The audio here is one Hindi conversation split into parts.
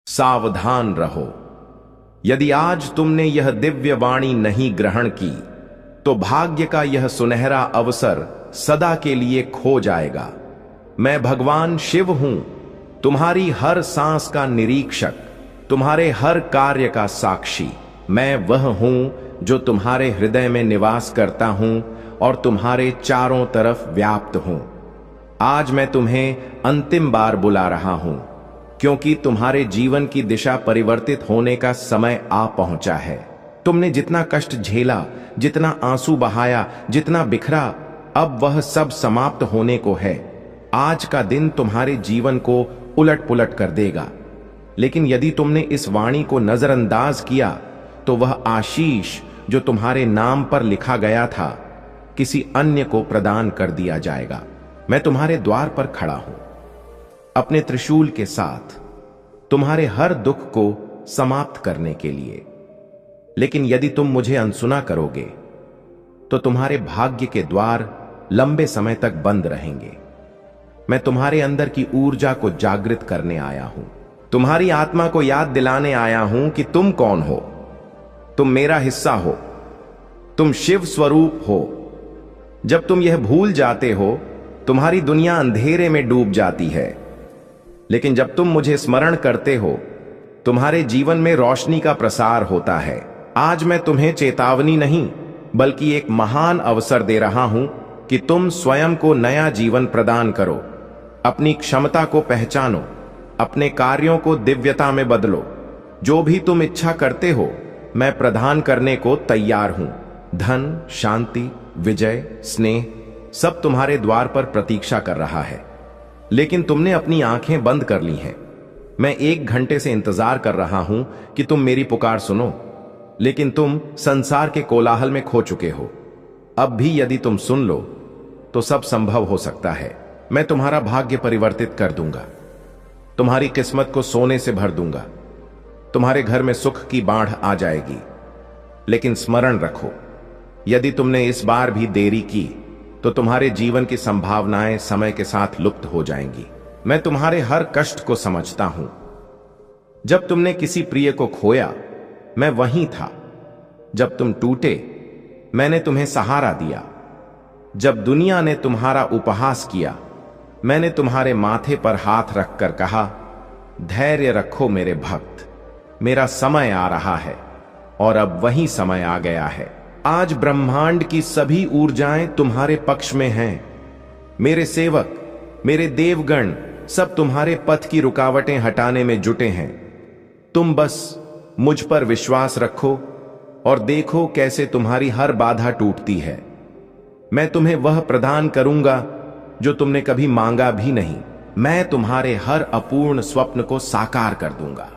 सावधान रहो। यदि आज तुमने यह दिव्य वाणी नहीं ग्रहण की तो भाग्य का यह सुनहरा अवसर सदा के लिए खो जाएगा। मैं भगवान शिव हूं, तुम्हारी हर सांस का निरीक्षक, तुम्हारे हर कार्य का साक्षी। मैं वह हूं जो तुम्हारे हृदय में निवास करता हूं और तुम्हारे चारों तरफ व्याप्त हूं। आज मैं तुम्हें अंतिम बार बुला रहा हूं, क्योंकि तुम्हारे जीवन की दिशा परिवर्तित होने का समय आ पहुंचा है। तुमने जितना कष्ट झेला, जितना आंसू बहाया, जितना बिखरा, अब वह सब समाप्त होने को है। आज का दिन तुम्हारे जीवन को उलट पुलट कर देगा। लेकिन यदि तुमने इस वाणी को नजरअंदाज किया तो वह आशीष जो तुम्हारे नाम पर लिखा गया था किसी अन्य को प्रदान कर दिया जाएगा। मैं तुम्हारे द्वार पर खड़ा हूं अपने त्रिशूल के साथ, तुम्हारे हर दुख को समाप्त करने के लिए। लेकिन यदि तुम मुझे अनसुना करोगे तो तुम्हारे भाग्य के द्वार लंबे समय तक बंद रहेंगे। मैं तुम्हारे अंदर की ऊर्जा को जागृत करने आया हूं, तुम्हारी आत्मा को याद दिलाने आया हूं कि तुम कौन हो। तुम मेरा हिस्सा हो, तुम शिव स्वरूप हो। जब तुम यह भूल जाते हो, तुम्हारी दुनिया अंधेरे में डूब जाती है। लेकिन जब तुम मुझे स्मरण करते हो, तुम्हारे जीवन में रोशनी का प्रसार होता है। आज मैं तुम्हें चेतावनी नहीं बल्कि एक महान अवसर दे रहा हूं कि तुम स्वयं को नया जीवन प्रदान करो। अपनी क्षमता को पहचानो, अपने कार्यों को दिव्यता में बदलो। जो भी तुम इच्छा करते हो मैं प्रदान करने को तैयार हूं। धन, शांति, विजय, स्नेह सब तुम्हारे द्वार पर प्रतीक्षा कर रहा है। लेकिन तुमने अपनी आंखें बंद कर ली हैं। मैं 1 घंटे से इंतजार कर रहा हूं कि तुम मेरी पुकार सुनो, लेकिन तुम संसार के कोलाहल में खो चुके हो। अब भी यदि तुम सुन लो तो सब संभव हो सकता है। मैं तुम्हारा भाग्य परिवर्तित कर दूंगा, तुम्हारी किस्मत को सोने से भर दूंगा, तुम्हारे घर में सुख की बाढ़ आ जाएगी। लेकिन स्मरण रखो, यदि तुमने इस बार भी देरी की तो तुम्हारे जीवन की संभावनाएं समय के साथ लुप्त हो जाएंगी। मैं तुम्हारे हर कष्ट को समझता हूं। जब तुमने किसी प्रिय को खोया, मैं वहीं था। जब तुम टूटे, मैंने तुम्हें सहारा दिया। जब दुनिया ने तुम्हारा उपहास किया, मैंने तुम्हारे माथे पर हाथ रखकर कहा, धैर्य रखो मेरे भक्त, मेरा समय आ रहा है। और अब वही समय आ गया है। आज ब्रह्मांड की सभी ऊर्जाएं तुम्हारे पक्ष में हैं। मेरे सेवक, मेरे देवगण सब तुम्हारे पथ की रुकावटें हटाने में जुटे हैं। तुम बस मुझ पर विश्वास रखो और देखो कैसे तुम्हारी हर बाधा टूटती है। मैं तुम्हें वह प्रदान करूंगा जो तुमने कभी मांगा भी नहीं। मैं तुम्हारे हर अपूर्ण स्वप्न को साकार कर दूंगा।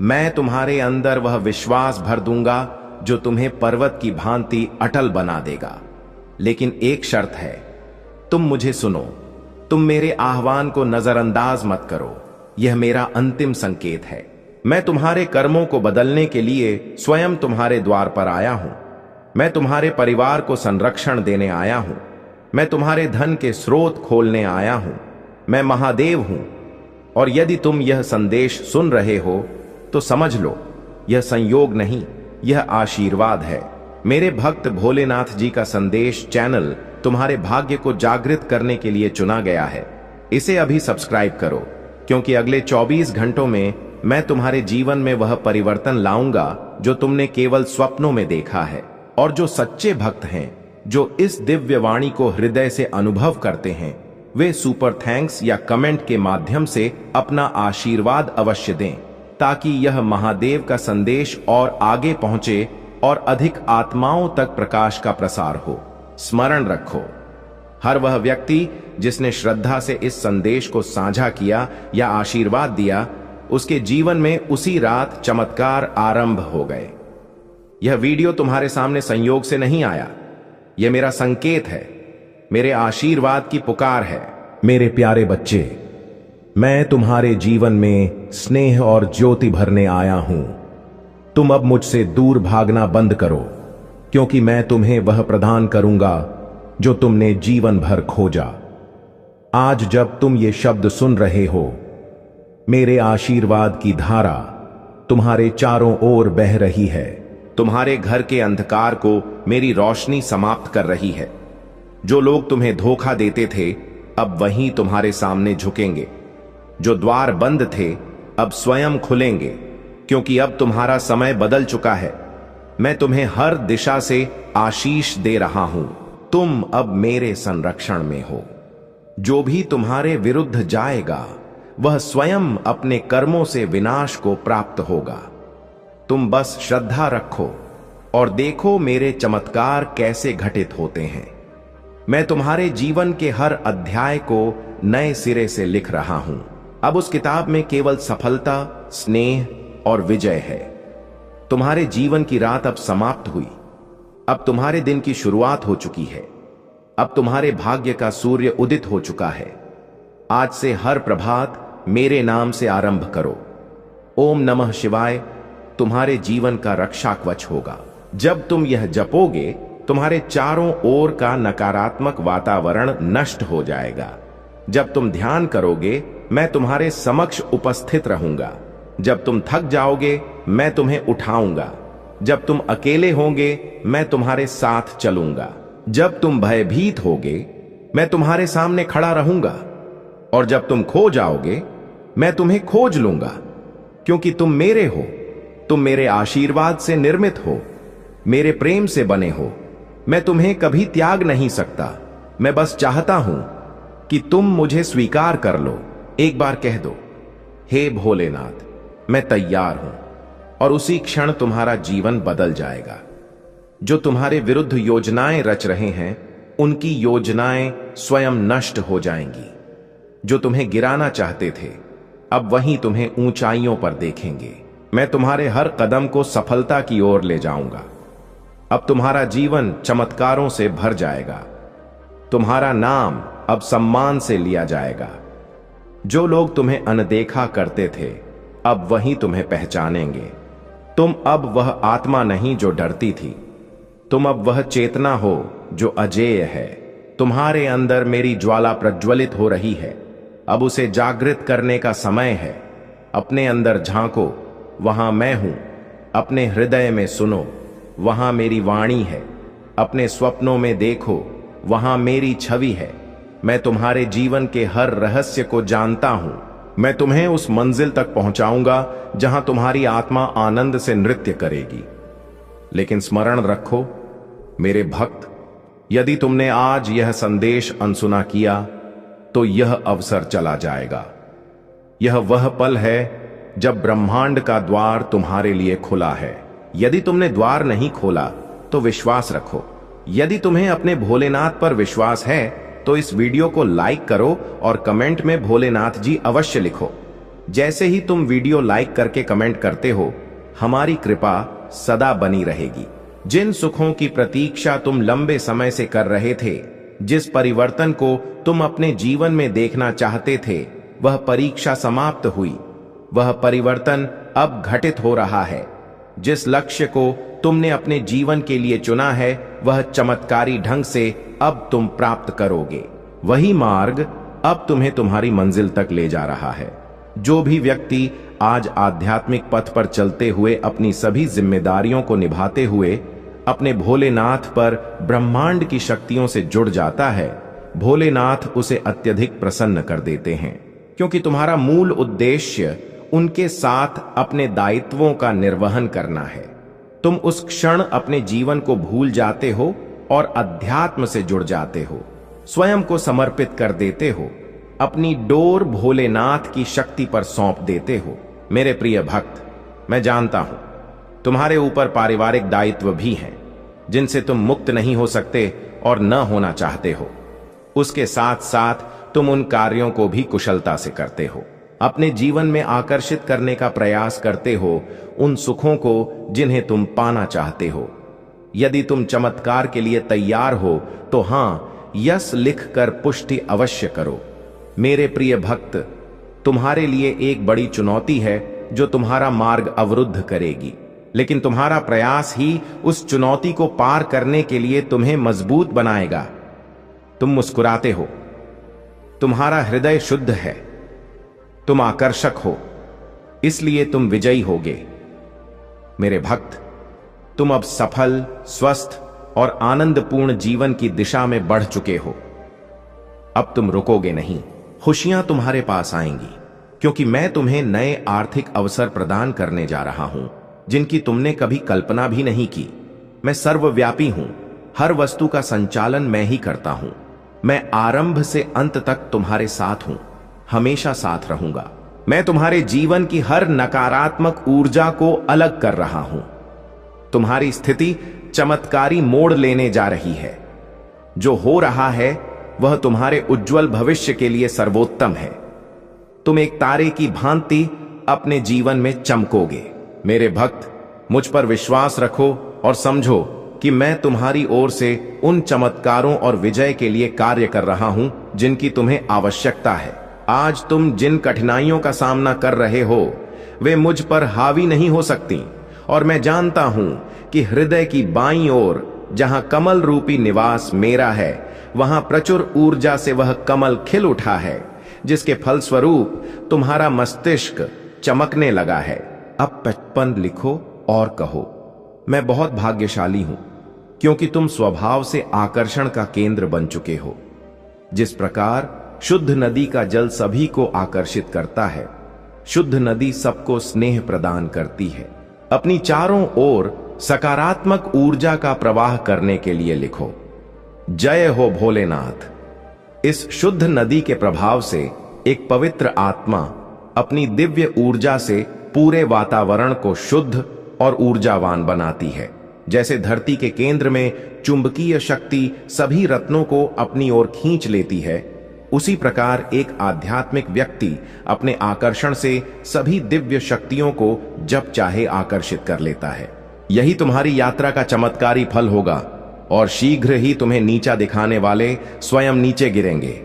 मैं तुम्हारे अंदर वह विश्वास भर दूंगा जो तुम्हें पर्वत की भांति अटल बना देगा। लेकिन एक शर्त है, तुम मुझे सुनो। तुम मेरे आह्वान को नजरअंदाज मत करो। यह मेरा अंतिम संकेत है। मैं तुम्हारे कर्मों को बदलने के लिए स्वयं तुम्हारे द्वार पर आया हूं। मैं तुम्हारे परिवार को संरक्षण देने आया हूं। मैं तुम्हारे धन के स्रोत खोलने आया हूं। मैं महादेव हूं। और यदि तुम यह संदेश सुन रहे हो तो समझ लो, यह संयोग नहीं, यह आशीर्वाद है। मेरे भक्त भोलेनाथ जी का संदेश चैनल तुम्हारे भाग्य को जागृत करने के लिए चुना गया है। इसे अभी सब्सक्राइब करो, क्योंकि अगले 24 घंटों में मैं तुम्हारे जीवन में वह परिवर्तन लाऊंगा जो तुमने केवल स्वप्नों में देखा है। और जो सच्चे भक्त हैं, जो इस दिव्य वाणी को हृदय से अनुभव करते हैं, वे सुपर थैंक्स या कमेंट के माध्यम से अपना आशीर्वाद अवश्य दें, ताकि यह महादेव का संदेश और आगे पहुंचे और अधिक आत्माओं तक प्रकाश का प्रसार हो। स्मरण रखो, हर वह व्यक्ति जिसने श्रद्धा से इस संदेश को साझा किया या आशीर्वाद दिया, उसके जीवन में उसी रात चमत्कार आरंभ हो गए। यह वीडियो तुम्हारे सामने संयोग से नहीं आया। यह मेरा संकेत है, मेरे आशीर्वाद की पुकार है। मेरे प्यारे बच्चे, मैं तुम्हारे जीवन में स्नेह और ज्योति भरने आया हूं। तुम अब मुझसे दूर भागना बंद करो, क्योंकि मैं तुम्हें वह प्रदान करूंगा जो तुमने जीवन भर खोजा। आज जब तुम ये शब्द सुन रहे हो, मेरे आशीर्वाद की धारा तुम्हारे चारों ओर बह रही है। तुम्हारे घर के अंधकार को मेरी रोशनी समाप्त कर रही है। जो लोग तुम्हें धोखा देते थे अब वहीं तुम्हारे सामने झुकेंगे। जो द्वार बंद थे अब स्वयं खुलेंगे, क्योंकि अब तुम्हारा समय बदल चुका है। मैं तुम्हें हर दिशा से आशीष दे रहा हूं। तुम अब मेरे संरक्षण में हो। जो भी तुम्हारे विरुद्ध जाएगा वह स्वयं अपने कर्मों से विनाश को प्राप्त होगा। तुम बस श्रद्धा रखो और देखो मेरे चमत्कार कैसे घटित होते हैं। मैं तुम्हारे जीवन के हर अध्याय को नए सिरे से लिख रहा हूं। अब उस किताब में केवल सफलता, स्नेह और विजय है। तुम्हारे जीवन की रात अब समाप्त हुई। अब तुम्हारे दिन की शुरुआत हो चुकी है। अब तुम्हारे भाग्य का सूर्य उदित हो चुका है। आज से हर प्रभात मेरे नाम से आरंभ करो। ओम नमः शिवाय तुम्हारे जीवन का रक्षा कवच होगा। जब तुम यह जपोगे तुम्हारे चारों ओर का नकारात्मक वातावरण नष्ट हो जाएगा। जब तुम ध्यान करोगे मैं तुम्हारे समक्ष उपस्थित रहूंगा। जब तुम थक जाओगे मैं तुम्हें उठाऊंगा। जब तुम अकेले होंगे मैं तुम्हारे साथ चलूंगा। जब तुम भयभीत होगे मैं तुम्हारे सामने खड़ा रहूंगा। और जब तुम खो जाओगे मैं तुम्हें खोज लूंगा, क्योंकि तुम मेरे हो। तुम मेरे आशीर्वाद से निर्मित हो, मेरे प्रेम से बने हो। मैं तुम्हें कभी त्याग नहीं सकता। मैं बस चाहता हूं कि तुम मुझे स्वीकार कर लो। एक बार कह दो, हे भोलेनाथ मैं तैयार हूं, और उसी क्षण तुम्हारा जीवन बदल जाएगा। जो तुम्हारे विरुद्ध योजनाएं रच रहे हैं उनकी योजनाएं स्वयं नष्ट हो जाएंगी। जो तुम्हें गिराना चाहते थे अब वहीं तुम्हें ऊंचाइयों पर देखेंगे। मैं तुम्हारे हर कदम को सफलता की ओर ले जाऊंगा। अब तुम्हारा जीवन चमत्कारों से भर जाएगा। तुम्हारा नाम अब सम्मान से लिया जाएगा। जो लोग तुम्हें अनदेखा करते थे अब वहीं तुम्हें पहचानेंगे। तुम अब वह आत्मा नहीं जो डरती थी। तुम अब वह चेतना हो जो अजेय है। तुम्हारे अंदर मेरी ज्वाला प्रज्वलित हो रही है। अब उसे जागृत करने का समय है। अपने अंदर झांको, वहां मैं हूं। अपने हृदय में सुनो, वहां मेरी वाणी है। अपने स्वप्नों में देखो, वहां मेरी छवि है। मैं तुम्हारे जीवन के हर रहस्य को जानता हूं। मैं तुम्हें उस मंजिल तक पहुंचाऊंगा जहां तुम्हारी आत्मा आनंद से नृत्य करेगी। लेकिन स्मरण रखो मेरे भक्त, यदि तुमने आज यह संदेश अनसुना किया तो यह अवसर चला जाएगा। यह वह पल है जब ब्रह्मांड का द्वार तुम्हारे लिए खुला है। यदि तुमने द्वार नहीं खोला तो विश्वास रखो। यदि तुम्हें अपने भोलेनाथ पर विश्वास है तो इस वीडियो को लाइक करो और कमेंट में भोलेनाथ जी अवश्य लिखो। जैसे ही तुम वीडियो लाइक करके कमेंट करते हो हमारी कृपा सदा बनी रहेगी। जिन सुखों की प्रतीक्षा तुम लंबे समय से कर रहे थे, जिस परिवर्तन को तुम अपने जीवन में देखना चाहते थे, वह परीक्षा समाप्त हुई। वह परिवर्तन अब घटित हो रहा है। जिस लक्ष्य को तुमने अपने जीवन के लिए चुना है वह चमत्कारी ढंग से अब तुम प्राप्त करोगे। वही मार्ग अब तुम्हें तुम्हारी मंजिल तक ले जा रहा है। जो भी व्यक्ति आज आध्यात्मिक पथ पर चलते हुए अपनी सभी जिम्मेदारियों को निभाते हुए अपने भोलेनाथ पर ब्रह्मांड की शक्तियों से जुड़ जाता है, भोलेनाथ उसे अत्यधिक प्रसन्न कर देते हैं, क्योंकि तुम्हारा मूल उद्देश्य उनके साथ अपने दायित्वों का निर्वहन करना है। तुम उस क्षण अपने जीवन को भूल जाते हो और अध्यात्म से जुड़ जाते हो, स्वयं को समर्पित कर देते हो, अपनी डोर भोलेनाथ की शक्ति पर सौंप देते हो। मेरे प्रिय भक्त, मैं जानता हूं तुम्हारे ऊपर पारिवारिक दायित्व भी हैं जिनसे तुम मुक्त नहीं हो सकते और न होना चाहते हो। उसके साथ साथ तुम उन कार्यों को भी कुशलता से करते हो, अपने जीवन में आकर्षित करने का प्रयास करते हो उन सुखों को जिन्हें तुम पाना चाहते हो। यदि तुम चमत्कार के लिए तैयार हो तो हां यस लिखकर पुष्टि अवश्य करो। मेरे प्रिय भक्त, तुम्हारे लिए एक बड़ी चुनौती है जो तुम्हारा मार्ग अवरुद्ध करेगी, लेकिन तुम्हारा प्रयास ही उस चुनौती को पार करने के लिए तुम्हें मजबूत बनाएगा। तुम मुस्कुराते हो, तुम्हारा हृदय शुद्ध है, तुम आकर्षक हो, इसलिए तुम विजयी होगे। मेरे भक्त, तुम अब सफल, स्वस्थ और आनंदपूर्ण जीवन की दिशा में बढ़ चुके हो। अब तुम रुकोगे नहीं, खुशियां तुम्हारे पास आएंगी, क्योंकि मैं तुम्हें नए आर्थिक अवसर प्रदान करने जा रहा हूं जिनकी तुमने कभी कल्पना भी नहीं की। मैं सर्वव्यापी हूं, हर वस्तु का संचालन मैं ही करता हूं। मैं आरंभ से अंत तक तुम्हारे साथ हूं, हमेशा साथ रहूंगा। मैं तुम्हारे जीवन की हर नकारात्मक ऊर्जा को अलग कर रहा हूं। तुम्हारी स्थिति चमत्कारी मोड़ लेने जा रही है। जो हो रहा है वह तुम्हारे उज्जवल भविष्य के लिए सर्वोत्तम है। तुम एक तारे की भांति अपने जीवन में चमकोगे। मेरे भक्त, मुझ पर विश्वास रखो और समझो कि मैं तुम्हारी ओर से उन चमत्कारों और विजय के लिए कार्य कर रहा हूं जिनकी तुम्हें आवश्यकता है। आज तुम जिन कठिनाइयों का सामना कर रहे हो वे मुझ पर हावी नहीं हो सकती, और मैं जानता हूं कि हृदय की बाईं ओर जहां कमल रूपी निवास मेरा है, वहां प्रचुर ऊर्जा से वह कमल खिल उठा है, जिसके फलस्वरूप तुम्हारा मस्तिष्क चमकने लगा है। अब 55 लिखो और कहो, मैं बहुत भाग्यशाली हूं, क्योंकि तुम स्वभाव से आकर्षण का केंद्र बन चुके हो। जिस प्रकार शुद्ध नदी का जल सभी को आकर्षित करता है, शुद्ध नदी सबको स्नेह प्रदान करती है। अपनी चारों ओर सकारात्मक ऊर्जा का प्रवाह करने के लिए लिखो, जय हो भोलेनाथ। इस शुद्ध नदी के प्रभाव से एक पवित्र आत्मा अपनी दिव्य ऊर्जा से पूरे वातावरण को शुद्ध और ऊर्जावान बनाती है। जैसे धरती के केंद्र में चुंबकीय शक्ति सभी रत्नों को अपनी ओर खींच लेती है, उसी प्रकार एक आध्यात्मिक व्यक्ति अपने आकर्षण से सभी दिव्य शक्तियों को जब चाहे आकर्षित कर लेता है। यही तुम्हारी यात्रा का चमत्कारी फल होगा, और शीघ्र ही तुम्हें नीचा दिखाने वाले स्वयं नीचे गिरेंगे।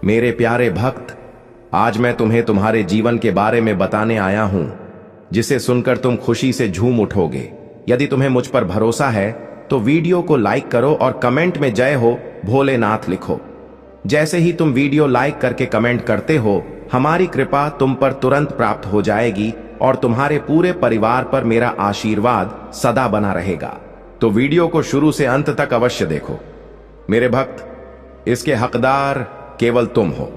मेरे प्यारे भक्त, आज मैं तुम्हें तुम्हारे जीवन के बारे में बताने आया हूं, जिसे सुनकर तुम खुशी से झूम उठोगे। यदि तुम्हें मुझ पर भरोसा है तो वीडियो को लाइक करो और कमेंट में जय हो भोलेनाथ लिखो। जैसे ही तुम वीडियो लाइक करके कमेंट करते हो, हमारी कृपा तुम पर तुरंत प्राप्त हो जाएगी और तुम्हारे पूरे परिवार पर मेरा आशीर्वाद सदा बना रहेगा। तो वीडियो को शुरू से अंत तक अवश्य देखो। मेरे भक्त, इसके हकदार केवल तुम हो।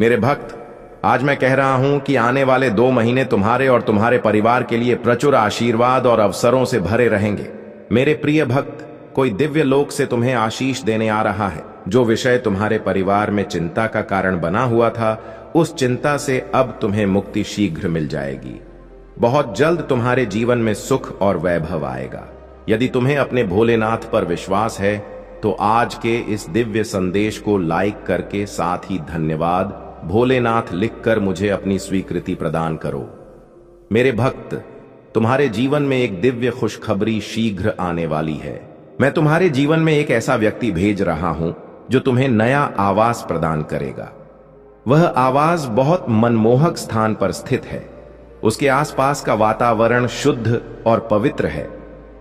मेरे भक्त, आज मैं कह रहा हूं कि आने वाले 2 महीने तुम्हारे और तुम्हारे परिवार के लिए प्रचुर आशीर्वाद और अवसरों से भरे रहेंगे। मेरे प्रिय भक्त, कोई दिव्य लोक से तुम्हें आशीष देने आ रहा है। जो विषय तुम्हारे परिवार में चिंता का कारण बना हुआ था, उस चिंता से अब तुम्हें मुक्ति शीघ्र मिल जाएगी। बहुत जल्द तुम्हारे जीवन में सुख और वैभव आएगा। यदि तुम्हें अपने भोलेनाथ पर विश्वास है तो आज के इस दिव्य संदेश को लाइक करके साथ ही धन्यवाद भोलेनाथ लिखकर मुझे अपनी स्वीकृति प्रदान करो। मेरे भक्त, तुम्हारे जीवन में एक दिव्य खुशखबरी शीघ्र आने वाली है। मैं तुम्हारे जीवन में एक ऐसा व्यक्ति भेज रहा हूं जो तुम्हें नया आवास प्रदान करेगा। वह आवास बहुत मनमोहक स्थान पर स्थित है। उसके आसपास का वातावरण शुद्ध और पवित्र है।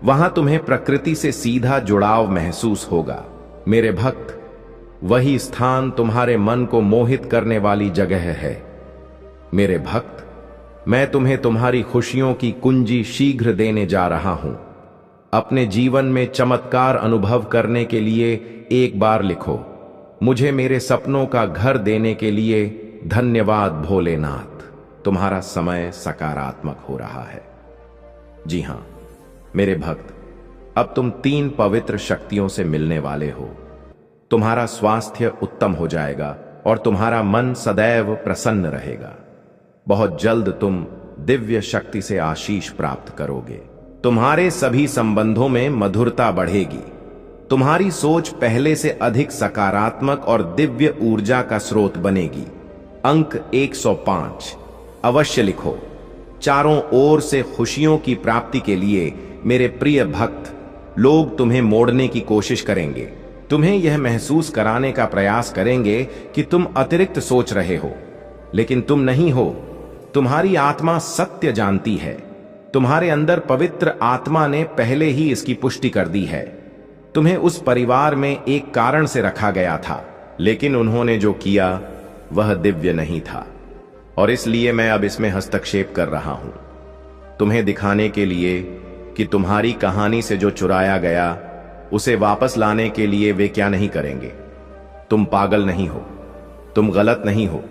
वहां तुम्हें प्रकृति से सीधा जुड़ाव महसूस होगा। मेरे भक्त, वही स्थान तुम्हारे मन को मोहित करने वाली जगह है। मेरे भक्त, मैं तुम्हें तुम्हारी खुशियों की कुंजी शीघ्र देने जा रहा हूं। अपने जीवन में चमत्कार अनुभव करने के लिए एक बार लिखो, मुझे मेरे सपनों का घर देने के लिए धन्यवाद भोलेनाथ। तुम्हारा समय सकारात्मक हो रहा है। जी हां मेरे भक्त, अब तुम 3 पवित्र शक्तियों से मिलने वाले हो। तुम्हारा स्वास्थ्य उत्तम हो जाएगा और तुम्हारा मन सदैव प्रसन्न रहेगा। बहुत जल्द तुम दिव्य शक्ति से आशीष प्राप्त करोगे। तुम्हारे सभी संबंधों में मधुरता बढ़ेगी। तुम्हारी सोच पहले से अधिक सकारात्मक और दिव्य ऊर्जा का स्रोत बनेगी। अंक 105 अवश्य लिखो। चारों ओर से खुशियों की प्राप्ति के लिए मेरे प्रिय भक्त, लोग तुम्हें मोड़ने की कोशिश करेंगे। तुम्हें यह महसूस कराने का प्रयास करेंगे कि तुम अतिरिक्त सोच रहे हो, लेकिन तुम नहीं हो। तुम्हारी आत्मा सत्य जानती है। तुम्हारे अंदर पवित्र आत्मा ने पहले ही इसकी पुष्टि कर दी है। तुम्हें उस परिवार में एक कारण से रखा गया था, लेकिन उन्होंने जो किया वह दिव्य नहीं था, और इसलिए मैं अब इसमें हस्तक्षेप कर रहा हूं, तुम्हें दिखाने के लिए कि तुम्हारी कहानी से जो चुराया गया उसे वापस लाने के लिए वे क्या नहीं करेंगे। तुम पागल नहीं हो, तुम गलत नहीं हो,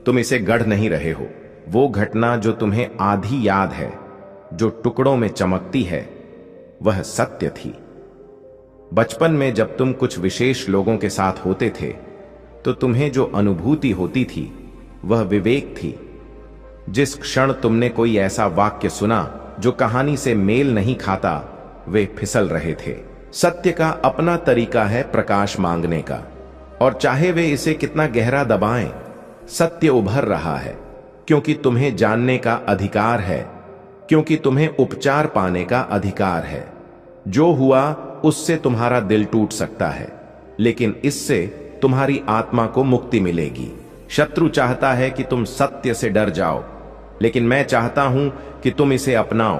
तुम इसे गढ़ नहीं रहे हो। वो घटना जो तुम्हें आधी याद है, जो टुकड़ों में चमकती है, वह सत्य थी। बचपन में जब तुम कुछ विशेष लोगों के साथ होते थे तो तुम्हें जो अनुभूति होती थी वह विवेक थी। जिस क्षण तुमने कोई ऐसा वाक्य सुना जो कहानी से मेल नहीं खाता, वे फिसल रहे थे। सत्य का अपना तरीका है प्रकाश मांगने का, और चाहे वे इसे कितना गहरा दबाएं, सत्य उभर रहा है, क्योंकि तुम्हें जानने का अधिकार है, क्योंकि तुम्हें उपचार पाने का अधिकार है। जो हुआ उससे तुम्हारा दिल टूट सकता है, लेकिन इससे तुम्हारी आत्मा को मुक्ति मिलेगी। शत्रु चाहता है कि तुम सत्य से डर जाओ, लेकिन मैं चाहता हूं कि तुम इसे अपनाओ,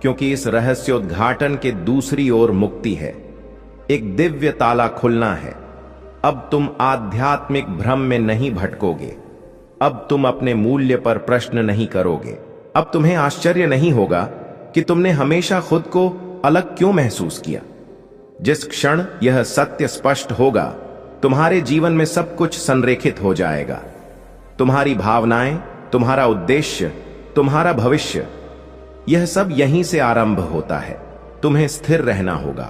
क्योंकि इस रहस्योद्घाटन के दूसरी ओर मुक्ति है। एक दिव्य ताला खुलना है। अब तुम आध्यात्मिक भ्रम में नहीं भटकोगे। अब तुम अपने मूल्य पर प्रश्न नहीं करोगे। अब तुम्हें आश्चर्य नहीं होगा कि तुमने हमेशा खुद को अलग क्यों महसूस किया। जिस क्षण यह सत्य स्पष्ट होगा, तुम्हारे जीवन में सब कुछ संरेखित हो जाएगा। तुम्हारी भावनाएं, तुम्हारा उद्देश्य, तुम्हारा भविष्य, यह सब यहीं से आरंभ होता है। तुम्हें स्थिर रहना होगा।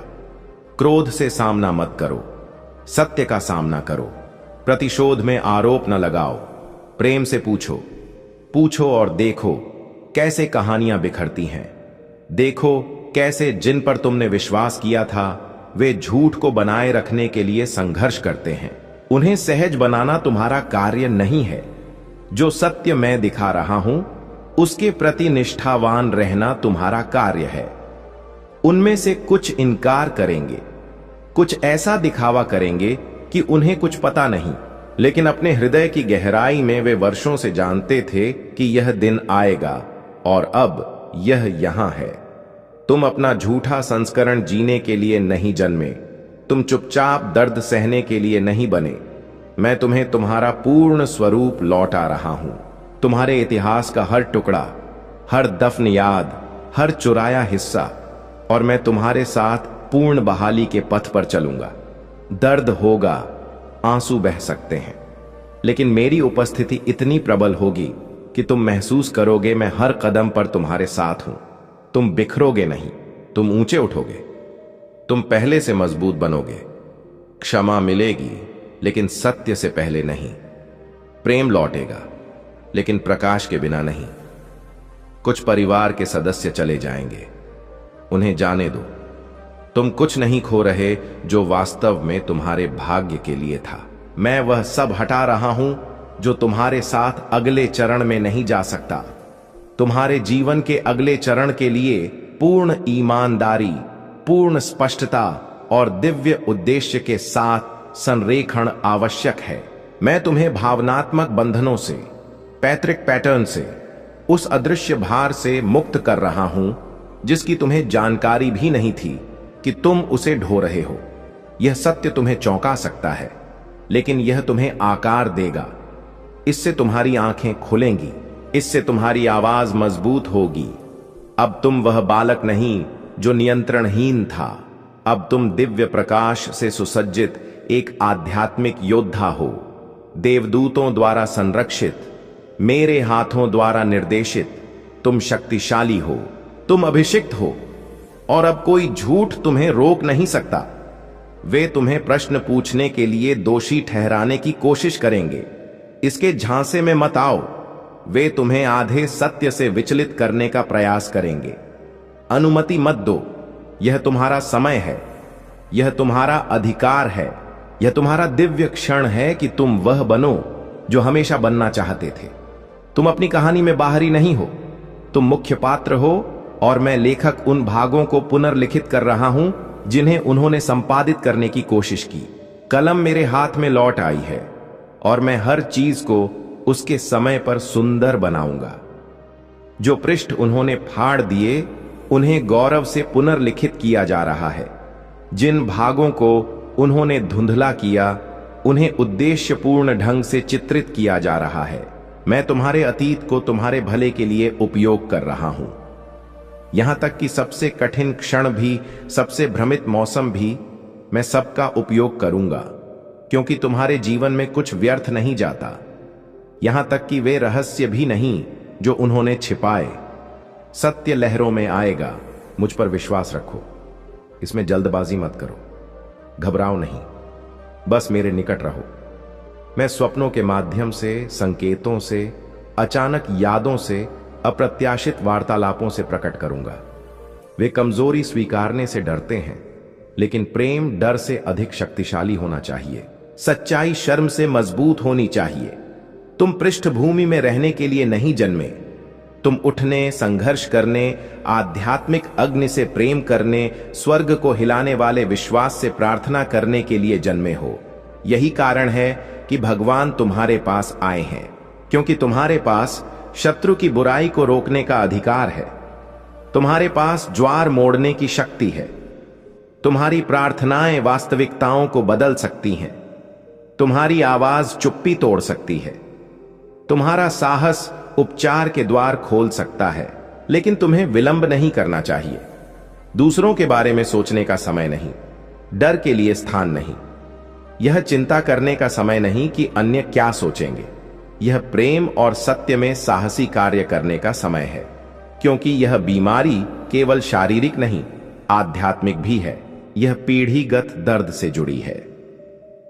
क्रोध से सामना मत करो, सत्य का सामना करो। प्रतिशोध में आरोप न लगाओ, प्रेम से पूछो। पूछो और देखो कैसे कहानियां बिखरती हैं। देखो कैसे जिन पर तुमने विश्वास किया था वे झूठ को बनाए रखने के लिए संघर्ष करते हैं। उन्हें सहज बनाना तुम्हारा कार्य नहीं है। जो सत्य मैं दिखा रहा हूं उसके प्रति निष्ठावान रहना तुम्हारा कार्य है। उनमें से कुछ इनकार करेंगे, कुछ ऐसा दिखावा करेंगे कि उन्हें कुछ पता नहीं, लेकिन अपने हृदय की गहराई में वे वर्षों से जानते थे कि यह दिन आएगा, और अब यह यहां है। तुम अपना झूठा संस्करण जीने के लिए नहीं जन्मे। तुम चुपचाप दर्द सहने के लिए नहीं बने। मैं तुम्हें तुम्हारा पूर्ण स्वरूप लौटा रहा हूं। तुम्हारे इतिहास का हर टुकड़ा, हर दफन याद, हर चुराया हिस्सा, और मैं तुम्हारे साथ पूर्ण बहाली के पथ पर चलूंगा। दर्द होगा, आंसू बह सकते हैं, लेकिन मेरी उपस्थिति इतनी प्रबल होगी कि तुम महसूस करोगे मैं हर कदम पर तुम्हारे साथ हूं। तुम बिखरोगे नहीं, तुम ऊंचे उठोगे। तुम पहले से मजबूत बनोगे। क्षमा मिलेगी, लेकिन सत्य से पहले नहीं। प्रेम लौटेगा, लेकिन प्रकाश के बिना नहीं। कुछ परिवार के सदस्य चले जाएंगे, उन्हें जाने दो। तुम कुछ नहीं खो रहे जो वास्तव में तुम्हारे भाग्य के लिए था। मैं वह सब हटा रहा हूं जो तुम्हारे साथ अगले चरण में नहीं जा सकता। तुम्हारे जीवन के अगले चरण के लिए पूर्ण ईमानदारी, पूर्ण स्पष्टता और दिव्य उद्देश्य के साथ संरेखण आवश्यक है। मैं तुम्हें भावनात्मक बंधनों से, पैतृक पैटर्न से, उस अदृश्य भार से मुक्त कर रहा हूं जिसकी तुम्हें जानकारी भी नहीं थी कि तुम उसे ढो रहे हो। यह सत्य तुम्हें चौंका सकता है, लेकिन यह तुम्हें आकार देगा। इससे तुम्हारी आंखें खुलेंगी, इससे तुम्हारी आवाज मजबूत होगी। अब तुम वह बालक नहीं जो नियंत्रणहीन था। अब तुम दिव्य प्रकाश से सुसज्जित एक आध्यात्मिक योद्धा हो, देवदूतों द्वारा संरक्षित, मेरे हाथों द्वारा निर्देशित। तुम शक्तिशाली हो, तुम अभिषिक्त हो, और अब कोई झूठ तुम्हें रोक नहीं सकता। वे तुम्हें प्रश्न पूछने के लिए दोषी ठहराने की कोशिश करेंगे। इसके झांसे में मत आओ। वे तुम्हें आधे सत्य से विचलित करने का प्रयास करेंगे। अनुमति मत दो। यह तुम्हारा समय है, यह तुम्हारा अधिकार है, यह तुम्हारा दिव्य क्षण है कि तुम वह बनो जो हमेशा बनना चाहते थे। तुम अपनी कहानी में बाहरी नहीं हो, तुम मुख्य पात्र हो, और मैं लेखक उन भागों को पुनर्लिखित कर रहा हूं जिन्हें उन्होंने संपादित करने की कोशिश की। कलम मेरे हाथ में लौट आई है, और मैं हर चीज को उसके समय पर सुंदर बनाऊंगा। जो पृष्ठ उन्होंने फाड़ दिए उन्हें गौरव से पुनर्लिखित किया जा रहा है। जिन भागों को उन्होंने धुंधला किया उन्हें उद्देश्यपूर्ण ढंग से चित्रित किया जा रहा है। मैं तुम्हारे अतीत को तुम्हारे भले के लिए उपयोग कर रहा हूं। यहां तक कि सबसे कठिन क्षण भी, सबसे भ्रमित मौसम भी, मैं सबका उपयोग करूंगा, क्योंकि तुम्हारे जीवन में कुछ व्यर्थ नहीं जाता। यहां तक कि वे रहस्य भी नहीं जो उन्होंने छिपाए। सत्य लहरों में आएगा, मुझ पर विश्वास रखो। इसमें जल्दबाजी मत करो, घबराओ नहीं, बस मेरे निकट रहो। मैं स्वप्नों के माध्यम से, संकेतों से, अचानक यादों से, अप्रत्याशित वार्तालापों से प्रकट करूंगा। वे कमजोरी स्वीकारने से डरते हैं, लेकिन प्रेम डर से अधिक शक्तिशाली होना चाहिए। सच्चाई शर्म से मजबूत होनी चाहिए। तुम पृष्ठभूमि में रहने के लिए नहीं जन्मे, तुम उठने, संघर्ष करने, आध्यात्मिक अग्नि से प्रेम करने, स्वर्ग को हिलाने वाले विश्वास से प्रार्थना करने के लिए जन्मे हो। यही कारण है कि भगवान तुम्हारे पास आए हैं, क्योंकि तुम्हारे पास शत्रु की बुराई को रोकने का अधिकार है। तुम्हारे पास ज्वार मोड़ने की शक्ति है। तुम्हारी प्रार्थनाएं वास्तविकताओं को बदल सकती हैं। तुम्हारी आवाज चुप्पी तोड़ सकती है। तुम्हारा साहस उपचार के द्वार खोल सकता है, लेकिन तुम्हें विलंब नहीं करना चाहिए। दूसरों के बारे में सोचने का समय नहीं, डर के लिए स्थान नहीं। यह चिंता करने का समय नहीं कि अन्य क्या सोचेंगे। यह प्रेम और सत्य में साहसी कार्य करने का समय है, क्योंकि यह बीमारी केवल शारीरिक नहीं, आध्यात्मिक भी है। यह पीढ़ीगत दर्द से जुड़ी है।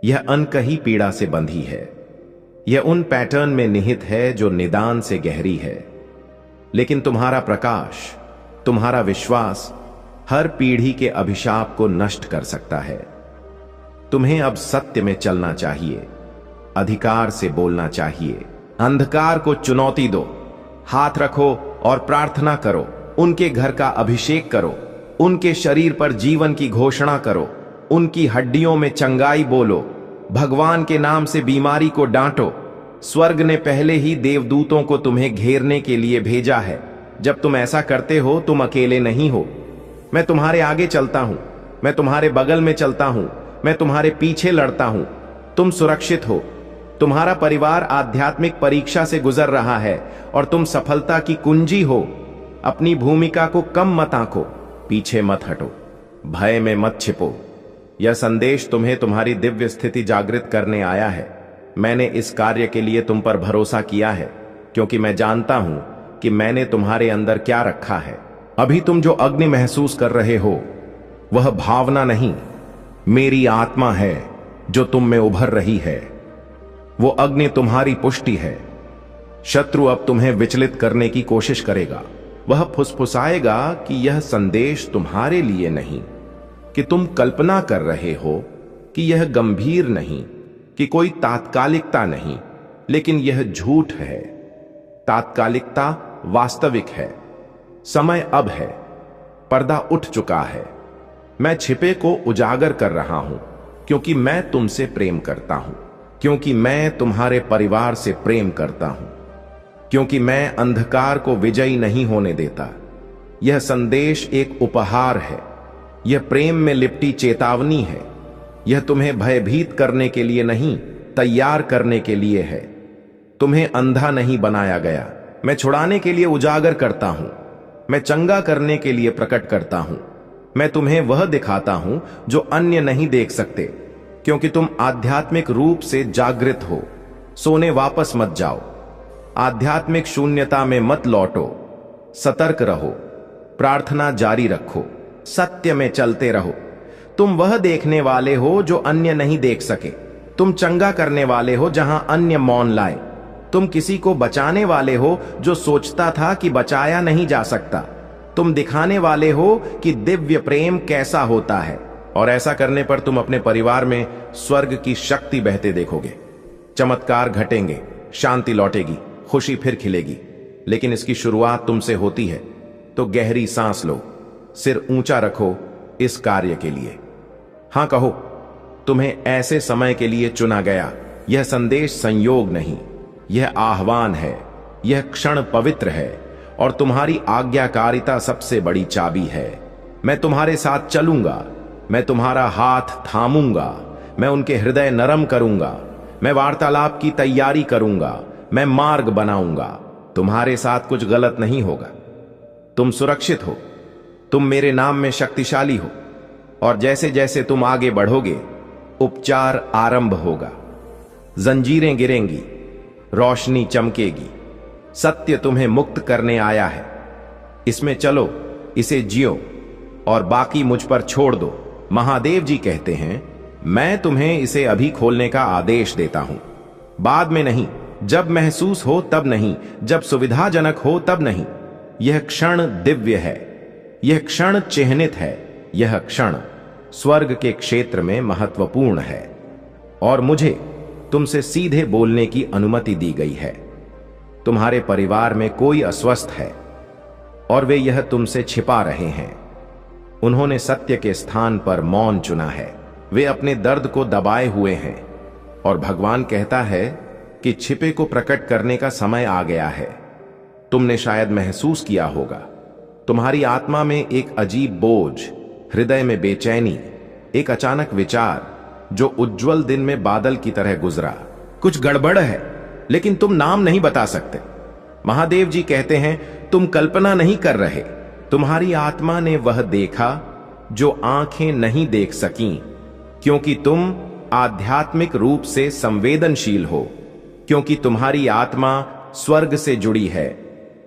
यह अनकही पीड़ा से बंधी है। यह उन पैटर्न में निहित है जो निदान से गहरी है। लेकिन तुम्हारा प्रकाश, तुम्हारा विश्वास हर पीढ़ी के अभिशाप को नष्ट कर सकता है। तुम्हें अब सत्य में चलना चाहिए, अधिकार से बोलना चाहिए। अंधकार को चुनौती दो, हाथ रखो और प्रार्थना करो। उनके घर का अभिषेक करो, उनके शरीर पर जीवन की घोषणा करो, उनकी हड्डियों में चंगाई बोलो। भगवान के नाम से बीमारी को डांटो। स्वर्ग ने पहले ही देवदूतों को तुम्हें घेरने के लिए भेजा है। जब तुम ऐसा करते हो, तुम अकेले नहीं हो। मैं तुम्हारे आगे चलता हूं, मैं तुम्हारे बगल में चलता हूं, मैं तुम्हारे पीछे लड़ता हूं। तुम सुरक्षित हो। तुम्हारा परिवार आध्यात्मिक परीक्षा से गुजर रहा है और तुम सफलता की कुंजी हो। अपनी भूमिका को कम मत आंको, पीछे मत हटो, भय में मत छिपो। यह संदेश तुम्हें तुम्हारी दिव्य स्थिति जागृत करने आया है। मैंने इस कार्य के लिए तुम पर भरोसा किया है, क्योंकि मैं जानता हूं कि मैंने तुम्हारे अंदर क्या रखा है। अभी तुम जो अग्नि महसूस कर रहे हो, वह भावना नहीं, मेरी आत्मा है जो तुम में उभर रही है। वो अग्नि तुम्हारी पुष्टि है। शत्रु अब तुम्हें विचलित करने की कोशिश करेगा। वह फुसफुसाएगा कि यह संदेश तुम्हारे लिए नहीं, कि तुम कल्पना कर रहे हो, कि यह गंभीर नहीं, कि कोई तात्कालिकता नहीं, लेकिन यह झूठ है। तात्कालिकता वास्तविक है। समय अब है। पर्दा उठ चुका है। मैं छिपे को उजागर कर रहा हूं, क्योंकि मैं तुमसे प्रेम करता हूं, क्योंकि मैं तुम्हारे परिवार से प्रेम करता हूं, क्योंकि मैं अंधकार को विजयी नहीं होने देता। यह संदेश एक उपहार है। यह प्रेम में लिपटी चेतावनी है। यह तुम्हें भयभीत करने के लिए नहीं, तैयार करने के लिए है। तुम्हें अंधा नहीं बनाया गया। मैं छुड़ाने के लिए उजागर करता हूं। मैं चंगा करने के लिए प्रकट करता हूं। मैं तुम्हें वह दिखाता हूं जो अन्य नहीं देख सकते, क्योंकि तुम आध्यात्मिक रूप से जागृत हो। सोने वापस मत जाओ। आध्यात्मिक शून्यता में मत लौटो। सतर्क रहो। प्रार्थना जारी रखो। सत्य में चलते रहो। तुम वह देखने वाले हो जो अन्य नहीं देख सके। तुम चंगा करने वाले हो जहां अन्य मौन लाए। तुम किसी को बचाने वाले हो जो सोचता था कि बचाया नहीं जा सकता। तुम दिखाने वाले हो कि दिव्य प्रेम कैसा होता है, और ऐसा करने पर तुम अपने परिवार में स्वर्ग की शक्ति बहते देखोगे। चमत्कार घटेंगे, शांति लौटेगी, खुशी फिर खिलेगी। लेकिन इसकी शुरुआत तुमसे होती है। तो गहरी सांस लो, सिर ऊंचा रखो इस कार्य के लिए। हां कहो, तुम्हें ऐसे समय के लिए चुना गया। यह संदेश संयोग नहीं, यह आह्वान है। यह क्षण पवित्र है और तुम्हारी आज्ञाकारिता सबसे बड़ी चाबी है। मैं तुम्हारे साथ चलूंगा। मैं तुम्हारा हाथ थामूंगा। मैं उनके हृदय नरम करूंगा। मैं वार्तालाप की तैयारी करूंगा। मैं मार्ग बनाऊंगा। तुम्हारे साथ कुछ गलत नहीं होगा। तुम सुरक्षित हो। तुम मेरे नाम में शक्तिशाली हो, और जैसे जैसे तुम आगे बढ़ोगे उपचार आरंभ होगा। जंजीरें गिरेंगी, रोशनी चमकेगी। सत्य तुम्हें मुक्त करने आया है। इसमें चलो, इसे जियो, और बाकी मुझ पर छोड़ दो। महादेव जी कहते हैं, मैं तुम्हें इसे अभी खोलने का आदेश देता हूं, बाद में नहीं। जब महसूस हो तब नहीं, जब सुविधाजनक हो तब नहीं। यह क्षण दिव्य है, यह क्षण चिह्नित है, यह क्षण स्वर्ग के क्षेत्र में महत्वपूर्ण है, और मुझे तुमसे सीधे बोलने की अनुमति दी गई है। तुम्हारे परिवार में कोई अस्वस्थ है और वे यह तुमसे छिपा रहे हैं। उन्होंने सत्य के स्थान पर मौन चुना है। वे अपने दर्द को दबाए हुए हैं, और भगवान कहता है कि छिपे को प्रकट करने का समय आ गया है। तुमने शायद महसूस किया होगा, तुम्हारी आत्मा में एक अजीब बोझ, हृदय में बेचैनी, एक अचानक विचार जो उज्जवल दिन में बादल की तरह गुजरा। कुछ गड़बड़ है, लेकिन तुम नाम नहीं बता सकते। महादेव जी कहते हैं, तुम कल्पना नहीं कर रहे। तुम्हारी आत्मा ने वह देखा जो आंखें नहीं देख सकीं, क्योंकि तुम आध्यात्मिक रूप से संवेदनशील हो, क्योंकि तुम्हारी आत्मा स्वर्ग से जुड़ी है,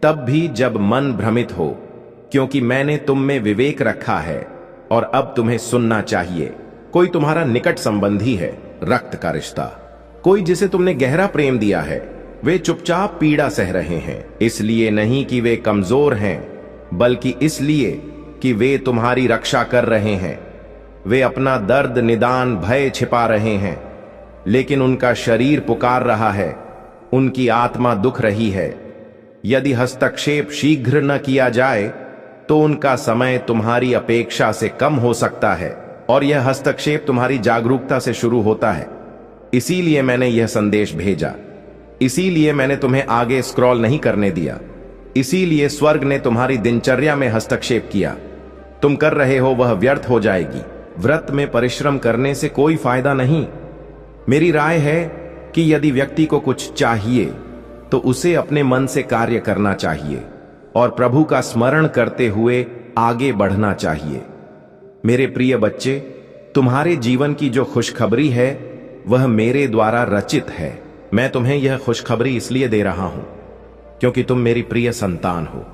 तब भी जब मन भ्रमित हो, क्योंकि मैंने तुम में विवेक रखा है और अब तुम्हें सुनना चाहिए। कोई तुम्हारा निकट संबंधी है, रक्त का रिश्ता, कोई जिसे तुमने गहरा प्रेम दिया है। वे चुपचाप पीड़ा सह रहे हैं, इसलिए नहीं कि वे कमजोर हैं, बल्कि इसलिए कि वे तुम्हारी रक्षा कर रहे हैं। वे अपना दर्द, निदान, भय छिपा रहे हैं, लेकिन उनका शरीर पुकार रहा है, उनकी आत्मा दुख रही है। यदि हस्तक्षेप शीघ्र न किया जाए तो उनका समय तुम्हारी अपेक्षा से कम हो सकता है, और यह हस्तक्षेप तुम्हारी जागरूकता से शुरू होता है। इसीलिए मैंने यह संदेश भेजा, इसीलिए मैंने तुम्हें आगे स्क्रॉल नहीं करने दिया, इसीलिए स्वर्ग ने तुम्हारी दिनचर्या में हस्तक्षेप किया। तुम कर रहे हो वह व्यर्थ हो जाएगी। व्रत में परिश्रम करने से कोई फायदा नहीं। मेरी राय है कि यदि व्यक्ति को कुछ चाहिए तो उसे अपने मन से कार्य करना चाहिए और प्रभु का स्मरण करते हुए आगे बढ़ना चाहिए। मेरे प्रिय बच्चे, तुम्हारे जीवन की जो खुशखबरी है वह मेरे द्वारा रचित है। मैं तुम्हें यह खुशखबरी इसलिए दे रहा हूं क्योंकि तुम मेरी प्रिय संतान हो,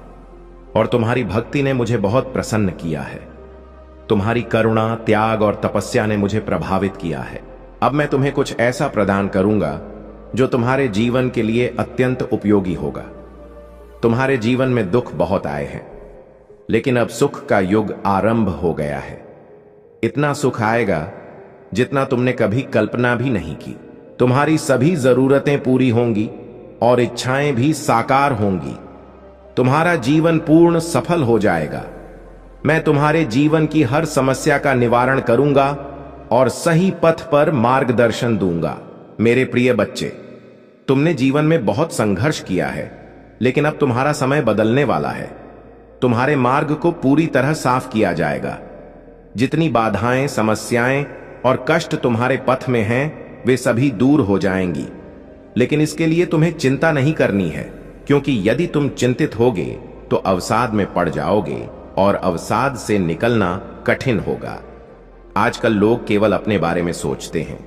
और तुम्हारी भक्ति ने मुझे बहुत प्रसन्न किया है। तुम्हारी करुणा, त्याग और तपस्या ने मुझे प्रभावित किया है। अब मैं तुम्हें कुछ ऐसा प्रदान करूंगा जो तुम्हारे जीवन के लिए अत्यंत उपयोगी होगा। तुम्हारे जीवन में दुख बहुत आए हैं, लेकिन अब सुख का युग आरंभ हो गया है। इतना सुख आएगा जितना तुमने कभी कल्पना भी नहीं की। तुम्हारी सभी जरूरतें पूरी होंगी और इच्छाएं भी साकार होंगी। तुम्हारा जीवन पूर्ण सफल हो जाएगा। मैं तुम्हारे जीवन की हर समस्या का निवारण करूंगा और सही पथ पर मार्गदर्शन दूंगा। मेरे प्रिय बच्चे, तुमने जीवन में बहुत संघर्ष किया है, लेकिन अब तुम्हारा समय बदलने वाला है। तुम्हारे मार्ग को पूरी तरह साफ किया जाएगा। जितनी बाधाएं, समस्याएं और कष्ट तुम्हारे पथ में हैं, वे सभी दूर हो जाएंगी। लेकिन इसके लिए तुम्हें चिंता नहीं करनी है, क्योंकि यदि तुम चिंतित होगे तो अवसाद में पड़ जाओगे और अवसाद से निकलना कठिन होगा। आजकल लोग केवल अपने बारे में सोचते हैं।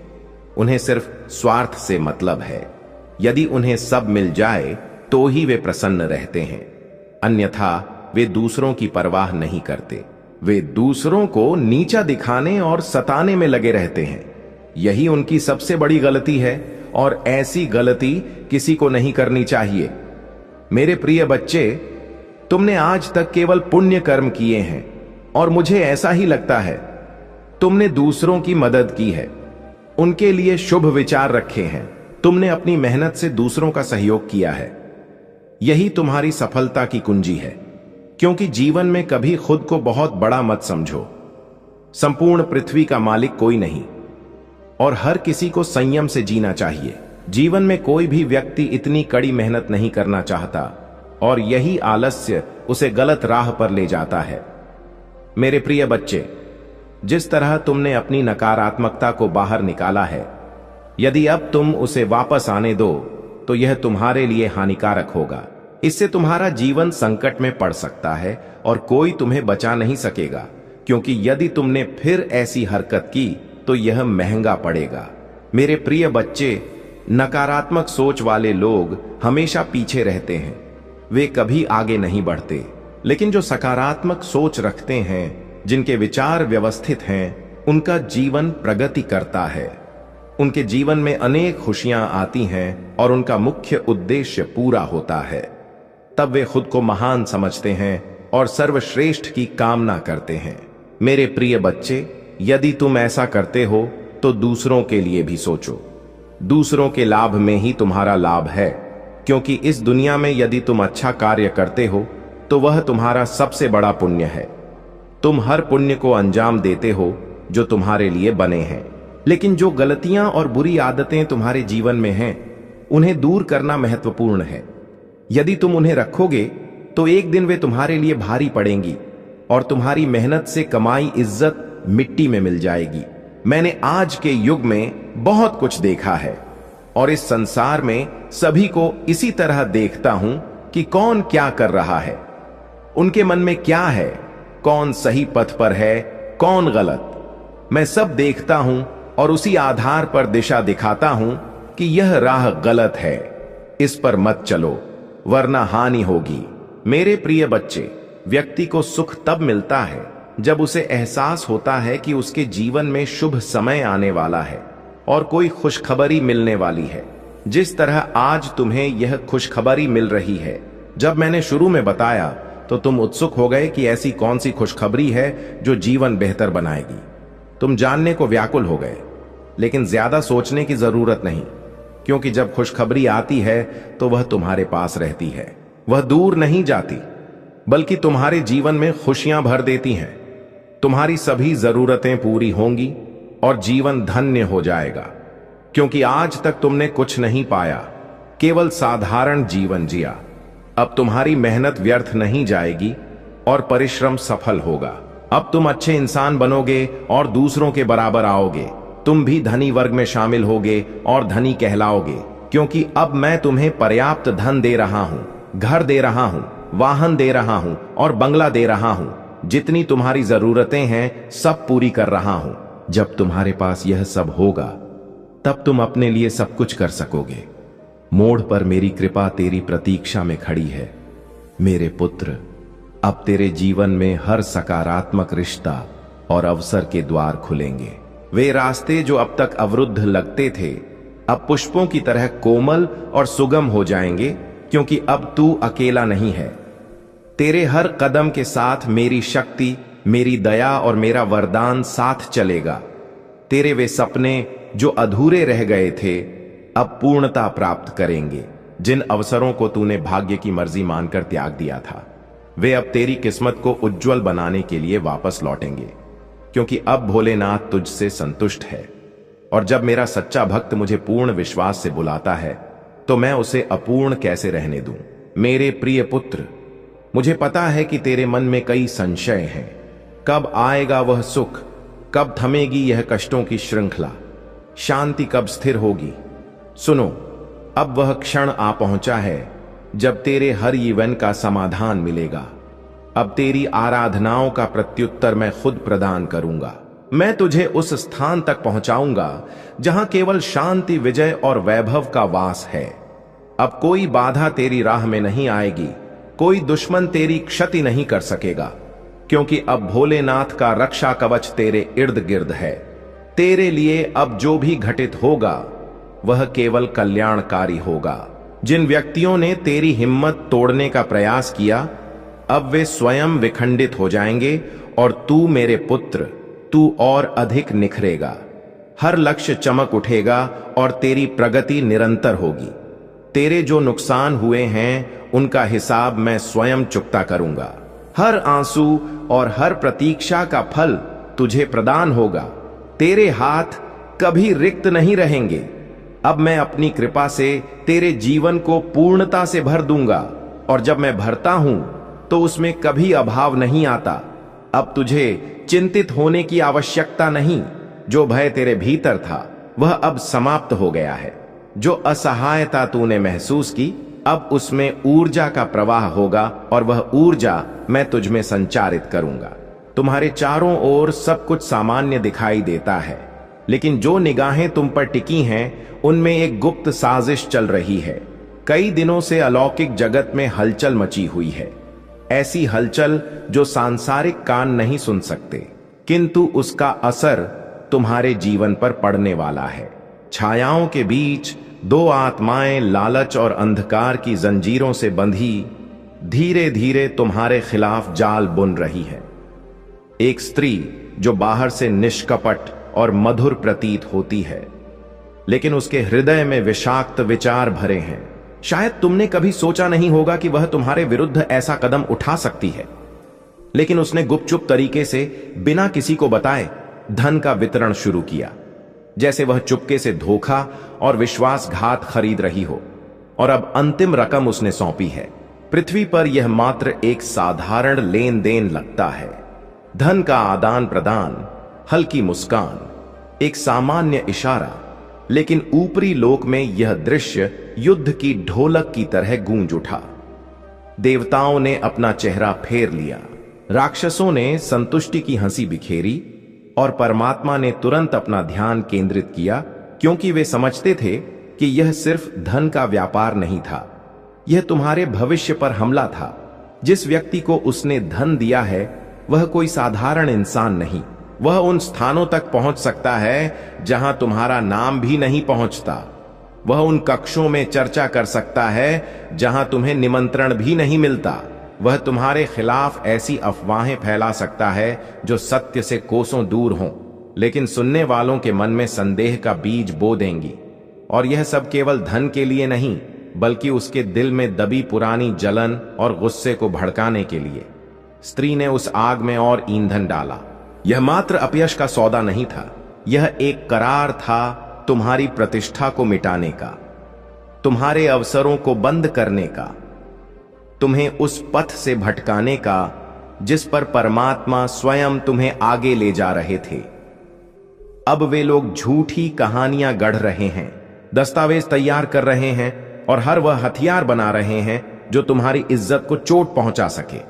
उन्हें सिर्फ स्वार्थ से मतलब है। यदि उन्हें सब मिल जाए तो ही वे प्रसन्न रहते हैं, अन्यथा वे दूसरों की परवाह नहीं करते। वे दूसरों को नीचा दिखाने और सताने में लगे रहते हैं। यही उनकी सबसे बड़ी गलती है, और ऐसी गलती किसी को नहीं करनी चाहिए। मेरे प्रिय बच्चे, तुमने आज तक केवल पुण्य कर्म किए हैं, और मुझे ऐसा ही लगता है तुमने दूसरों की मदद की है, उनके लिए शुभ विचार रखे हैं। तुमने अपनी मेहनत से दूसरों का सहयोग किया है। यही तुम्हारी सफलता की कुंजी है, क्योंकि जीवन में कभी खुद को बहुत बड़ा मत समझो। संपूर्ण पृथ्वी का मालिक कोई नहीं, और हर किसी को संयम से जीना चाहिए। जीवन में कोई भी व्यक्ति इतनी कड़ी मेहनत नहीं करना चाहता, और यही आलस्य उसे गलत राह पर ले जाता है। मेरे प्रिय बच्चे, जिस तरह तुमने अपनी नकारात्मकता को बाहर निकाला है, यदि अब तुम उसे वापस आने दो तो यह तुम्हारे लिए हानिकारक होगा। इससे तुम्हारा जीवन संकट में पड़ सकता है और कोई तुम्हें बचा नहीं सकेगा, क्योंकि यदि तुमने फिर ऐसी हरकत की तो यह महंगा पड़ेगा। मेरे प्रिय बच्चे, नकारात्मक सोच वाले लोग हमेशा पीछे रहते हैं, वे कभी आगे नहीं बढ़ते। लेकिन जो सकारात्मक सोच रखते हैं, जिनके विचार व्यवस्थित हैं, उनका जीवन प्रगति करता है। उनके जीवन में अनेक खुशियां आती हैं और उनका मुख्य उद्देश्य पूरा होता है। तब वे खुद को महान समझते हैं और सर्वश्रेष्ठ की कामना करते हैं। मेरे प्रिय बच्चे, यदि तुम ऐसा करते हो तो दूसरों के लिए भी सोचो। दूसरों के लाभ में ही तुम्हारा लाभ है, क्योंकि इस दुनिया में यदि तुम अच्छा कार्य करते हो तो वह तुम्हारा सबसे बड़ा पुण्य है। तुम हर पुण्य को अंजाम देते हो जो तुम्हारे लिए बने हैं। लेकिन जो गलतियां और बुरी आदतें तुम्हारे जीवन में हैं, उन्हें दूर करना महत्वपूर्ण है। यदि तुम उन्हें रखोगे तो एक दिन वे तुम्हारे लिए भारी पड़ेंगी और तुम्हारी मेहनत से कमाई इज्जत मिट्टी में मिल जाएगी। मैंने आज के युग में बहुत कुछ देखा है और इस संसार में सभी को इसी तरह देखता हूं कि कौन क्या कर रहा है, उनके मन में क्या है, कौन सही पथ पर है, कौन गलत। मैं सब देखता हूं और उसी आधार पर दिशा दिखाता हूं कि यह राह गलत है, इस पर मत चलो वरना हानि होगी। मेरे प्रिय बच्चे, व्यक्ति को सुख तब मिलता है जब उसे एहसास होता है कि उसके जीवन में शुभ समय आने वाला है और कोई खुशखबरी मिलने वाली है। जिस तरह आज तुम्हें यह खुशखबरी मिल रही है, जब मैंने शुरू में बताया तो तुम उत्सुक हो गए कि ऐसी कौन सी खुशखबरी है जो जीवन बेहतर बनाएगी। तुम जानने को व्याकुल हो गए, लेकिन ज्यादा सोचने की जरूरत नहीं, क्योंकि जब खुशखबरी आती है तो वह तुम्हारे पास रहती है। वह दूर नहीं जाती, बल्कि तुम्हारे जीवन में खुशियां भर देती हैं। तुम्हारी सभी जरूरतें पूरी होंगी और जीवन धन्य हो जाएगा, क्योंकि आज तक तुमने कुछ नहीं पाया, केवल साधारण जीवन जिया। अब तुम्हारी मेहनत व्यर्थ नहीं जाएगी और परिश्रम सफल होगा। अब तुम अच्छे इंसान बनोगे और दूसरों के बराबर आओगे। तुम भी धनी वर्ग में शामिल होगे और धनी कहलाओगे, क्योंकि अब मैं तुम्हें पर्याप्त धन दे रहा हूं, घर दे रहा हूं, वाहन दे रहा हूं और बंगला दे रहा हूं। जितनी तुम्हारी जरूरतें हैं सब पूरी कर रहा हूं। जब तुम्हारे पास यह सब होगा, तब तुम अपने लिए सब कुछ कर सकोगे। मोड़ पर मेरी कृपा तेरी प्रतीक्षा में खड़ी है। मेरे पुत्र, अब तेरे जीवन में हर सकारात्मक रिश्ता और अवसर के द्वार खुलेंगे। वे रास्ते जो अब तक अवरुद्ध लगते थे, अब पुष्पों की तरह कोमल और सुगम हो जाएंगे, क्योंकि अब तू अकेला नहीं है। तेरे हर कदम के साथ मेरी शक्ति, मेरी दया और मेरा वरदान साथ चलेगा। तेरे वे सपने जो अधूरे रह गए थे, अब पूर्णता प्राप्त करेंगे। जिन अवसरों को तूने भाग्य की मर्जी मानकर त्याग दिया था, वे अब तेरी किस्मत को उज्जवल बनाने के लिए वापस लौटेंगे, क्योंकि अब भोलेनाथ तुझसे संतुष्ट है। और जब मेरा सच्चा भक्त मुझे पूर्ण विश्वास से बुलाता है, तो मैं उसे अपूर्ण कैसे रहने दूं। मेरे प्रिय पुत्र, मुझे पता है कि तेरे मन में कई संशय हैं। कब आएगा वह सुख, कब थमेगी यह कष्टों की श्रृंखला, शांति कब स्थिर होगी। सुनो, अब वह क्षण आ पहुंचा है जब तेरे हर जीवन का समाधान मिलेगा। अब तेरी आराधनाओं का प्रत्युत्तर मैं खुद प्रदान करूंगा। मैं तुझे उस स्थान तक पहुंचाऊंगा जहां केवल शांति, विजय और वैभव का वास है। अब कोई बाधा तेरी राह में नहीं आएगी, कोई दुश्मन तेरी क्षति नहीं कर सकेगा, क्योंकि अब भोलेनाथ का रक्षा कवच तेरे इर्द गिर्द है। तेरे लिए अब जो भी घटित होगा वह केवल कल्याणकारी होगा। जिन व्यक्तियों ने तेरी हिम्मत तोड़ने का प्रयास किया, अब वे स्वयं विखंडित हो जाएंगे और तू मेरे पुत्र, तू और अधिक निखरेगा। हर लक्ष्य चमक उठेगा और तेरी प्रगति निरंतर होगी। तेरे जो नुकसान हुए हैं उनका हिसाब मैं स्वयं चुकता करूंगा। हर आंसू और हर प्रतीक्षा का फल तुझे प्रदान होगा। तेरे हाथ कभी रिक्त नहीं रहेंगे। अब मैं अपनी कृपा से तेरे जीवन को पूर्णता से भर दूंगा, और जब मैं भरता हूं तो उसमें कभी अभाव नहीं आता। अब तुझे चिंतित होने की आवश्यकता नहीं। जो भय तेरे भीतर था वह अब समाप्त हो गया है। जो असहायता तूने महसूस की, अब उसमें ऊर्जा का प्रवाह होगा और वह ऊर्जा मैं तुझ में संचारित करूंगा। तुम्हारे चारों ओर सब कुछ सामान्य दिखाई देता है, लेकिन जो निगाहें तुम पर टिकी हैं उनमें एक गुप्त साजिश चल रही है। कई दिनों से अलौकिक जगत में हलचल मची हुई है, ऐसी हलचल जो सांसारिक कान नहीं सुन सकते, किंतु उसका असर तुम्हारे जीवन पर पड़ने वाला है। छायाओं के बीच दो आत्माएं लालच और अंधकार की जंजीरों से बंधी धीरे धीरे तुम्हारे खिलाफ जाल बुन रही है। एक स्त्री जो बाहर से निष्कपट और मधुर प्रतीत होती है, लेकिन उसके हृदय में विषाक्त विचार भरे हैं। शायद तुमने कभी सोचा नहीं होगा कि वह तुम्हारे विरुद्ध ऐसा कदम उठा सकती है, लेकिन उसने गुपचुप तरीके से बिना किसी को बताए धन का वितरण शुरू किया, जैसे वह चुपके से धोखा और विश्वासघात खरीद रही हो। और अब अंतिम रकम उसने सौंपी है। पृथ्वी पर यह मात्र एक साधारण लेन देन लगता है, धन का आदान प्रदान, हल्की मुस्कान, एक सामान्य इशारा, लेकिन ऊपरी लोक में यह दृश्य युद्ध की ढोलक की तरह गूंज उठा। देवताओं ने अपना चेहरा फेर लिया, राक्षसों ने संतुष्टि की हंसी बिखेरी और परमात्मा ने तुरंत अपना ध्यान केंद्रित किया, क्योंकि वे समझते थे कि यह सिर्फ धन का व्यापार नहीं था, यह तुम्हारे भविष्य पर हमला था। जिस व्यक्ति को उसने धन दिया है वह कोई साधारण इंसान नहीं, वह उन स्थानों तक पहुंच सकता है जहां तुम्हारा नाम भी नहीं पहुंचता। वह उन कक्षों में चर्चा कर सकता है जहां तुम्हें निमंत्रण भी नहीं मिलता। वह तुम्हारे खिलाफ ऐसी अफवाहें फैला सकता है जो सत्य से कोसों दूर हों, लेकिन सुनने वालों के मन में संदेह का बीज बो देंगी। और यह सब केवल धन के लिए नहीं, बल्कि उसके दिल में दबी पुरानी जलन और गुस्से को भड़काने के लिए। स्त्री ने उस आग में और ईंधन डाला। यह मात्र अपयश का सौदा नहीं था, यह एक करार था तुम्हारी प्रतिष्ठा को मिटाने का, तुम्हारे अवसरों को बंद करने का, तुम्हें उस पथ से भटकाने का जिस पर परमात्मा स्वयं तुम्हें आगे ले जा रहे थे। अब वे लोग झूठी कहानियां गढ़ रहे हैं, दस्तावेज तैयार कर रहे हैं और हर वह हथियार बना रहे हैं जो तुम्हारी इज्जत को चोट पहुंचा सके।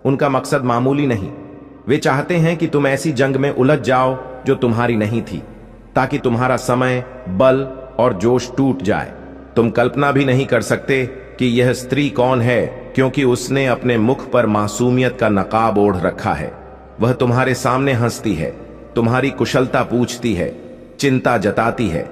उनका मकसद मामूली नहीं, वे चाहते हैं कि तुम ऐसी जंग में उलझ जाओ जो तुम्हारी नहीं थी, ताकि तुम्हारा समय, बल और जोश टूट जाए। तुम कल्पना भी नहीं कर सकते कि यह स्त्री कौन है, क्योंकि उसने अपने मुख पर मासूमियत का नकाब ओढ़ रखा है। वह तुम्हारे सामने हंसती है, तुम्हारी कुशलता पूछती है, चिंता जताती है,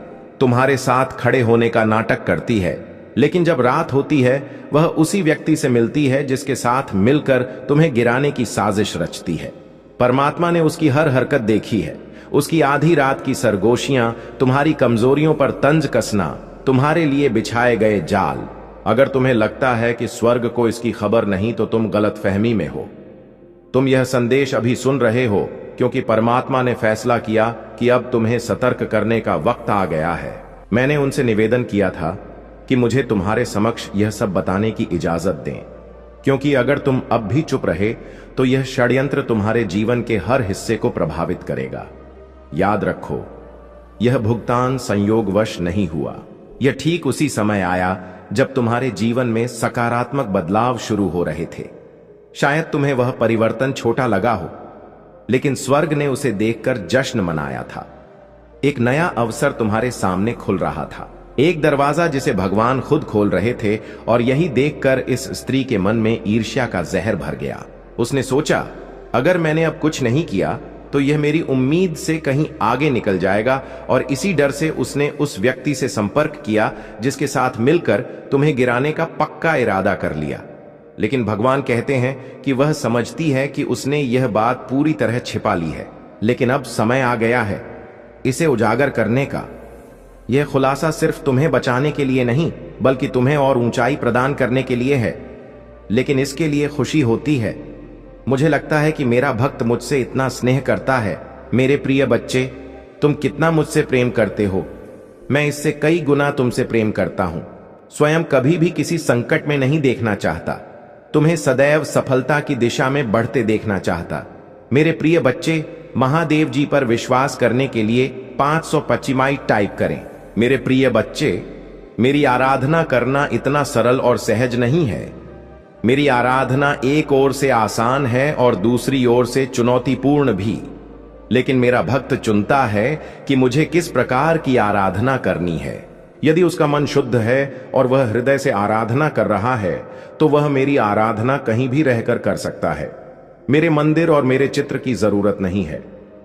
तुम्हारे साथ खड़े होने का नाटक करती है, लेकिन जब रात होती है वह उसी व्यक्ति से मिलती है जिसके साथ मिलकर तुम्हें गिराने की साजिश रचती है। परमात्मा ने उसकी हर हरकत देखी है, उसकी आधी रात की सरगोशियां, तुम्हारी कमजोरियों पर तंज कसना, तुम्हारे लिए बिछाए गए जाल। अगर तुम्हें लगता है कि स्वर्ग को इसकी खबर नहीं तो तुम गलतफहमी में हो। तुम यह संदेश अभी सुन रहे हो क्योंकि परमात्मा ने फैसला किया कि अब तुम्हें सतर्क करने का वक्त आ गया है। मैंने उनसे निवेदन किया था कि मुझे तुम्हारे समक्ष यह सब बताने की इजाजत दें, क्योंकि अगर तुम अब भी चुप रहे तो यह षड्यंत्र तुम्हारे जीवन के हर हिस्से को प्रभावित करेगा। याद रखो, यह भुगतान संयोगवश नहीं हुआ, यह ठीक उसी समय आया जब तुम्हारे जीवन में सकारात्मक बदलाव शुरू हो रहे थे। शायद तुम्हें वह परिवर्तन छोटा लगा हो, लेकिन स्वर्ग ने उसे देखकर जश्न मनाया था। एक नया अवसर तुम्हारे सामने खुल रहा था, एक दरवाजा जिसे भगवान खुद खोल रहे थे। और यही देखकर इस स्त्री के मन में ईर्ष्या का जहर भर गया। उसने सोचा, अगर मैंने अब कुछ नहीं किया तो यह मेरी उम्मीद से कहीं आगे निकल जाएगा, और इसी डर से उसने उस व्यक्ति से संपर्क किया जिसके साथ मिलकर तुम्हें गिराने का पक्का इरादा कर लिया। लेकिन भगवान कहते हैं कि वह समझती है कि उसने यह बात पूरी तरह छिपा ली है, लेकिन अब समय आ गया है इसे उजागर करने का। यह खुलासा सिर्फ तुम्हें बचाने के लिए नहीं, बल्कि तुम्हें और ऊंचाई प्रदान करने के लिए है। लेकिन इसके लिए खुशी होती है। मुझे लगता है कि मेरा भक्त मुझसे इतना स्नेह करता है। मेरे प्रिय बच्चे, तुम कितना मुझसे प्रेम करते हो। मैं इससे कई गुना तुमसे प्रेम करता हूं। स्वयं कभी भी किसी संकट में नहीं देखना चाहता, तुम्हें सदैव सफलता की दिशा में बढ़ते देखना चाहता। मेरे प्रिय बच्चे, महादेव जी पर विश्वास करने के लिए 500 पचिमाई टाइप करें। मेरे प्रिय बच्चे, मेरी आराधना करना इतना सरल और सहज नहीं है। मेरी आराधना एक ओर से आसान है और दूसरी ओर से चुनौतीपूर्ण भी। लेकिन मेरा भक्त चुनता है कि मुझे किस प्रकार की आराधना करनी है। यदि उसका मन शुद्ध है और वह हृदय से आराधना कर रहा है तो वह मेरी आराधना कहीं भी रहकर कर सकता है। मेरे मंदिर और मेरे चित्र की जरूरत नहीं है।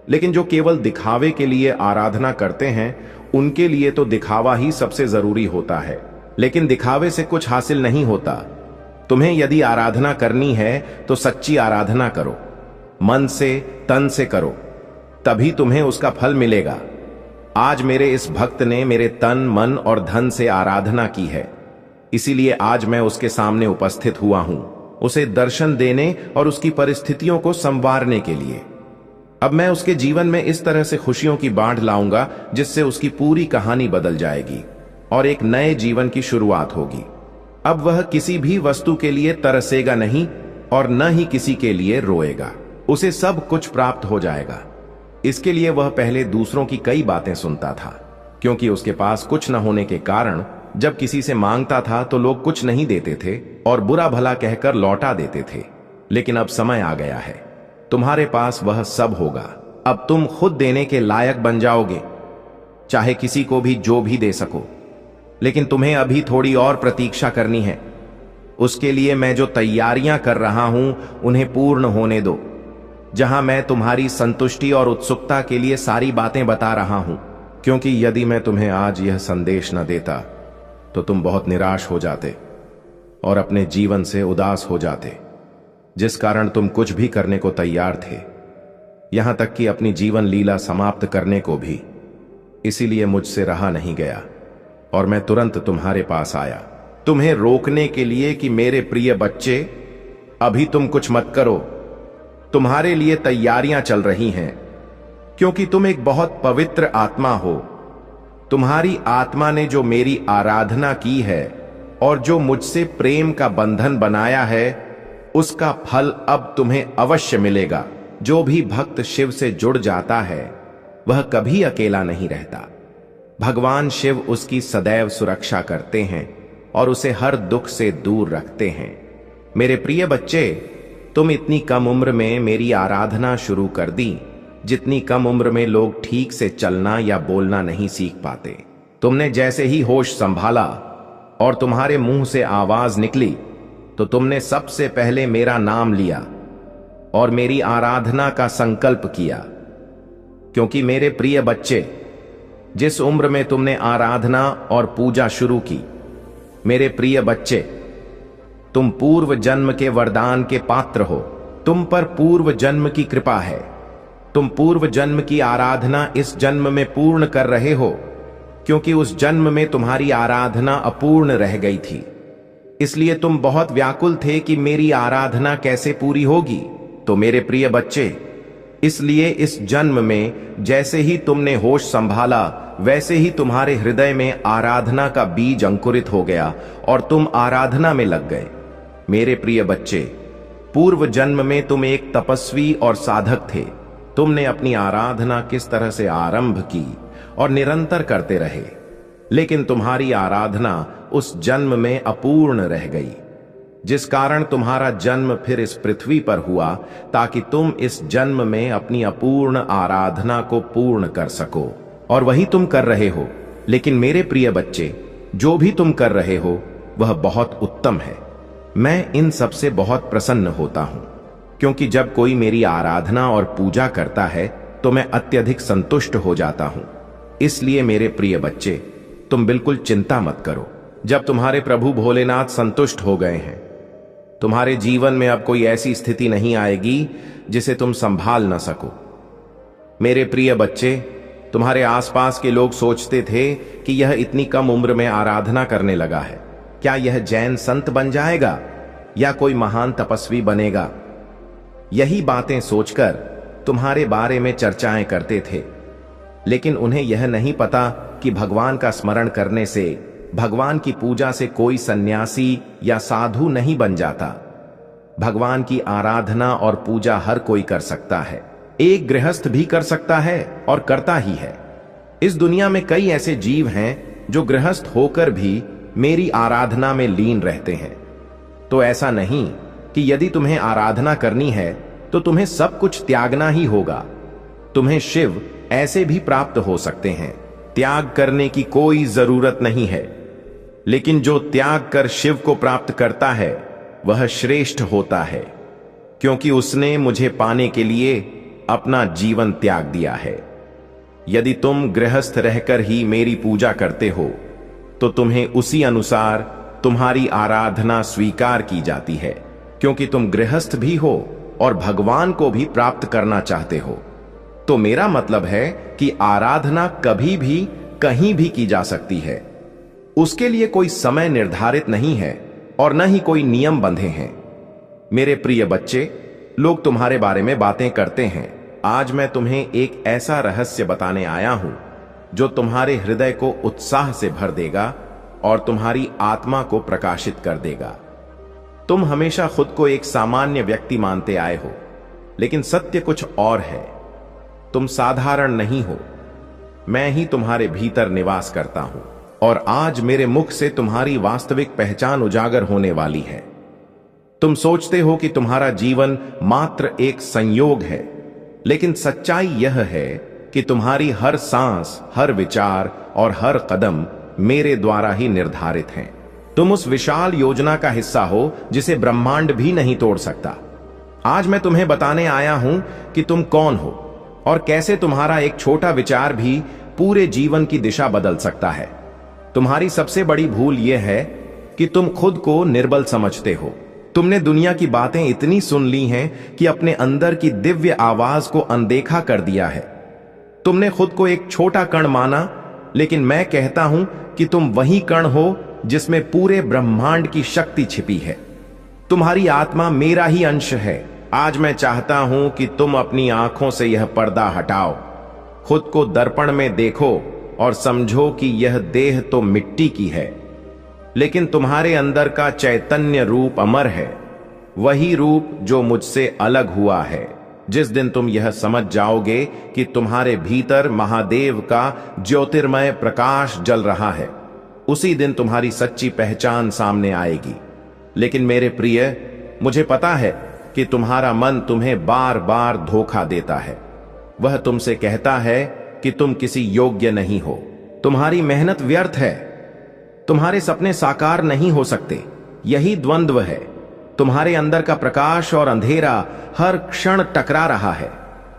लेकिन जो केवल दिखावे के लिए आराधना करते हैं उनके लिए तो दिखावा ही सबसे जरूरी होता है। लेकिन दिखावे से कुछ हासिल नहीं होता। तुम्हें यदि आराधना करनी है तो सच्ची आराधना करो, मन से तन से करो, तभी तुम्हें उसका फल मिलेगा। आज मेरे इस भक्त ने मेरे तन मन और धन से आराधना की है, इसीलिए आज मैं उसके सामने उपस्थित हुआ हूं, उसे दर्शन देने और उसकी परिस्थितियों को संवारने के लिए। अब मैं उसके जीवन में इस तरह से खुशियों की बाढ़ लाऊंगा जिससे उसकी पूरी कहानी बदल जाएगी और एक नए जीवन की शुरुआत होगी। अब वह किसी भी वस्तु के लिए तरसेगा नहीं और न ही किसी के लिए रोएगा। उसे सब कुछ प्राप्त हो जाएगा। इसके लिए वह पहले दूसरों की कई बातें सुनता था, क्योंकि उसके पास कुछ न होने के कारण जब किसी से मांगता था तो लोग कुछ नहीं देते थे और बुरा भला कहकर लौटा देते थे। लेकिन अब समय आ गया है, तुम्हारे पास वह सब होगा। अब तुम खुद देने के लायक बन जाओगे, चाहे किसी को भी जो भी दे सको। लेकिन तुम्हें अभी थोड़ी और प्रतीक्षा करनी है। उसके लिए मैं जो तैयारियां कर रहा हूं उन्हें पूर्ण होने दो। जहां मैं तुम्हारी संतुष्टि और उत्सुकता के लिए सारी बातें बता रहा हूं, क्योंकि यदि मैं तुम्हें आज यह संदेश न देता तो तुम बहुत निराश हो जाते और अपने जीवन से उदास हो जाते, जिस कारण तुम कुछ भी करने को तैयार थे, यहां तक कि अपनी जीवन लीला समाप्त करने को भी। इसीलिए मुझसे रहा नहीं गया और मैं तुरंत तुम्हारे पास आया, तुम्हें रोकने के लिए कि मेरे प्रिय बच्चे, अभी तुम कुछ मत करो। तुम्हारे लिए तैयारियां चल रही हैं, क्योंकि तुम एक बहुत पवित्र आत्मा हो। तुम्हारी आत्मा ने जो मेरी आराधना की है और जो मुझसे प्रेम का बंधन बनाया है, उसका फल अब तुम्हें अवश्य मिलेगा। जो भी भक्त शिव से जुड़ जाता है वह कभी अकेला नहीं रहता। भगवान शिव उसकी सदैव सुरक्षा करते हैं और उसे हर दुख से दूर रखते हैं। मेरे प्रिय बच्चे, तुम इतनी कम उम्र में मेरी आराधना शुरू कर दी जितनी कम उम्र में लोग ठीक से चलना या बोलना नहीं सीख पाते। तुमने जैसे ही होश संभाला और तुम्हारे मुंह से आवाज निकली तो तुमने सबसे पहले मेरा नाम लिया और मेरी आराधना का संकल्प किया। क्योंकि मेरे प्रिय बच्चे, जिस उम्र में तुमने आराधना और पूजा शुरू की, मेरे प्रिय बच्चे, तुम पूर्व जन्म के वरदान के पात्र हो। तुम पर पूर्व जन्म की कृपा है। तुम पूर्व जन्म की आराधना इस जन्म में पूर्ण कर रहे हो, क्योंकि उस जन्म में तुम्हारी आराधना अपूर्ण रह गई थी। इसलिए तुम बहुत व्याकुल थे कि मेरी आराधना कैसे पूरी होगी। तो मेरे प्रिय बच्चे, इसलिए इस जन्म में जैसे ही तुमने होश संभाला वैसे ही तुम्हारे हृदय में आराधना का बीज अंकुरित हो गया और तुम आराधना में लग गए। मेरे प्रिय बच्चे, पूर्व जन्म में तुम एक तपस्वी और साधक थे। तुमने अपनी आराधना किस तरह से आरंभ की और निरंतर करते रहे, लेकिन तुम्हारी आराधना उस जन्म में अपूर्ण रह गई, जिस कारण तुम्हारा जन्म फिर इस पृथ्वी पर हुआ ताकि तुम इस जन्म में अपनी अपूर्ण आराधना को पूर्ण कर सको। और वही तुम कर रहे हो। लेकिन मेरे प्रिय बच्चे, जो भी तुम कर रहे हो वह बहुत उत्तम है। मैं इन सब से बहुत प्रसन्न होता हूं, क्योंकि जब कोई मेरी आराधना और पूजा करता है तो मैं अत्यधिक संतुष्ट हो जाता हूं। इसलिए मेरे प्रिय बच्चे, तुम बिल्कुल चिंता मत करो। जब तुम्हारे प्रभु भोलेनाथ संतुष्ट हो गए हैं, तुम्हारे जीवन में अब कोई ऐसी स्थिति नहीं आएगी जिसे तुम संभाल न सको। मेरे प्रिय बच्चे, तुम्हारे आसपास के लोग सोचते थे कि यह इतनी कम उम्र में आराधना करने लगा है, क्या यह जैन संत बन जाएगा या कोई महान तपस्वी बनेगा। यही बातें सोचकर तुम्हारे बारे में चर्चाएं करते थे, लेकिन उन्हें यह नहीं पता कि भगवान का स्मरण करने से, भगवान की पूजा से कोई सन्यासी या साधु नहीं बन जाता। भगवान की आराधना और पूजा हर कोई कर सकता है। एक गृहस्थ भी कर सकता है और करता ही है। इस दुनिया में कई ऐसे जीव हैं जो गृहस्थ होकर भी मेरी आराधना में लीन रहते हैं। तो ऐसा नहीं कि यदि तुम्हें आराधना करनी है तो तुम्हें सब कुछ त्यागना ही होगा। तुम्हें शिव ऐसे भी प्राप्त हो सकते हैं, त्याग करने की कोई जरूरत नहीं है। लेकिन जो त्याग कर शिव को प्राप्त करता है वह श्रेष्ठ होता है, क्योंकि उसने मुझे पाने के लिए अपना जीवन त्याग दिया है। यदि तुम गृहस्थ रहकर ही मेरी पूजा करते हो तो तुम्हें उसी अनुसार तुम्हारी आराधना स्वीकार की जाती है, क्योंकि तुम गृहस्थ भी हो और भगवान को भी प्राप्त करना चाहते हो। तो मेरा मतलब है कि आराधना कभी भी कहीं भी की जा सकती है। उसके लिए कोई समय निर्धारित नहीं है और न ही कोई नियम बंधे हैं। मेरे प्रिय बच्चे, लोग तुम्हारे बारे में बातें करते हैं। आज मैं तुम्हें एक ऐसा रहस्य बताने आया हूं जो तुम्हारे हृदय को उत्साह से भर देगा और तुम्हारी आत्मा को प्रकाशित कर देगा। तुम हमेशा खुद को एक सामान्य व्यक्ति मानते आए हो, लेकिन सत्य कुछ और है। तुम साधारण नहीं हो। मैं ही तुम्हारे भीतर निवास करता हूं और आज मेरे मुख से तुम्हारी वास्तविक पहचान उजागर होने वाली है। तुम सोचते हो कि तुम्हारा जीवन मात्र एक संयोग है, लेकिन सच्चाई यह है कि तुम्हारी हर सांस, हर विचार और हर कदम मेरे द्वारा ही निर्धारित हैं। तुम उस विशाल योजना का हिस्सा हो जिसे ब्रह्मांड भी नहीं तोड़ सकता। आज मैं तुम्हें बताने आया हूं कि तुम कौन हो और कैसे तुम्हारा एक छोटा विचार भी पूरे जीवन की दिशा बदल सकता है। तुम्हारी सबसे बड़ी भूल यह है कि तुम खुद को निर्बल समझते हो। तुमने दुनिया की बातें इतनी सुन ली हैं कि अपने अंदर की दिव्य आवाज को अनदेखा कर दिया है। तुमने खुद को एक छोटा कण माना, लेकिन मैं कहता हूं कि तुम वही कण हो जिसमें पूरे ब्रह्मांड की शक्ति छिपी है। तुम्हारी आत्मा मेरा ही अंश है। आज मैं चाहता हूं कि तुम अपनी आंखों से यह पर्दा हटाओ, खुद को दर्पण में देखो और समझो कि यह देह तो मिट्टी की है, लेकिन तुम्हारे अंदर का चैतन्य रूप अमर है, वही रूप जो मुझसे अलग हुआ है। जिस दिन तुम यह समझ जाओगे कि तुम्हारे भीतर महादेव का ज्योतिर्मय प्रकाश जल रहा है, उसी दिन तुम्हारी सच्ची पहचान सामने आएगी। लेकिन मेरे प्रिय, मुझे पता है कि तुम्हारा मन तुम्हें बार बार धोखा देता है। वह तुमसे कहता है कि तुम किसी योग्य नहीं हो, तुम्हारी मेहनत व्यर्थ है, तुम्हारे सपने साकार नहीं हो सकते। यही द्वंद्व है। तुम्हारे अंदर का प्रकाश और अंधेरा हर क्षण टकरा रहा है।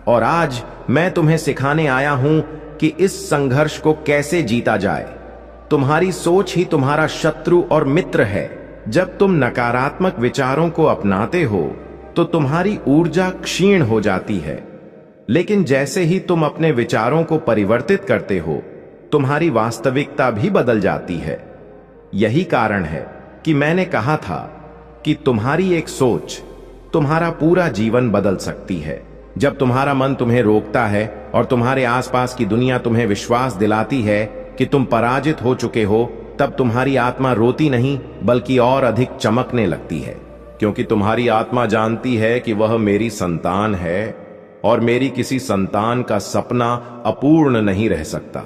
और आज मैं तुम्हें सिखाने आया हूं कि इस संघर्ष को कैसे जीता जाए। तुम्हारी सोच ही तुम्हारा शत्रु और मित्र है। जब तुम नकारात्मक विचारों को अपनाते हो तो तुम्हारी ऊर्जा क्षीण हो जाती है, लेकिन जैसे ही तुम अपने विचारों को परिवर्तित करते हो, तुम्हारी वास्तविकता भी बदल जाती है। यही कारण है कि मैंने कहा था कि तुम्हारी एक सोच तुम्हारा पूरा जीवन बदल सकती है। जब तुम्हारा मन तुम्हें रोकता है और तुम्हारे आसपास की दुनिया तुम्हें विश्वास दिलाती है कि तुम पराजित हो चुके हो, तब तुम्हारी आत्मा रोती नहीं बल्कि और अधिक चमकने लगती है, क्योंकि तुम्हारी आत्मा जानती है कि वह मेरी संतान है और मेरी किसी संतान का सपना अपूर्ण नहीं रह सकता।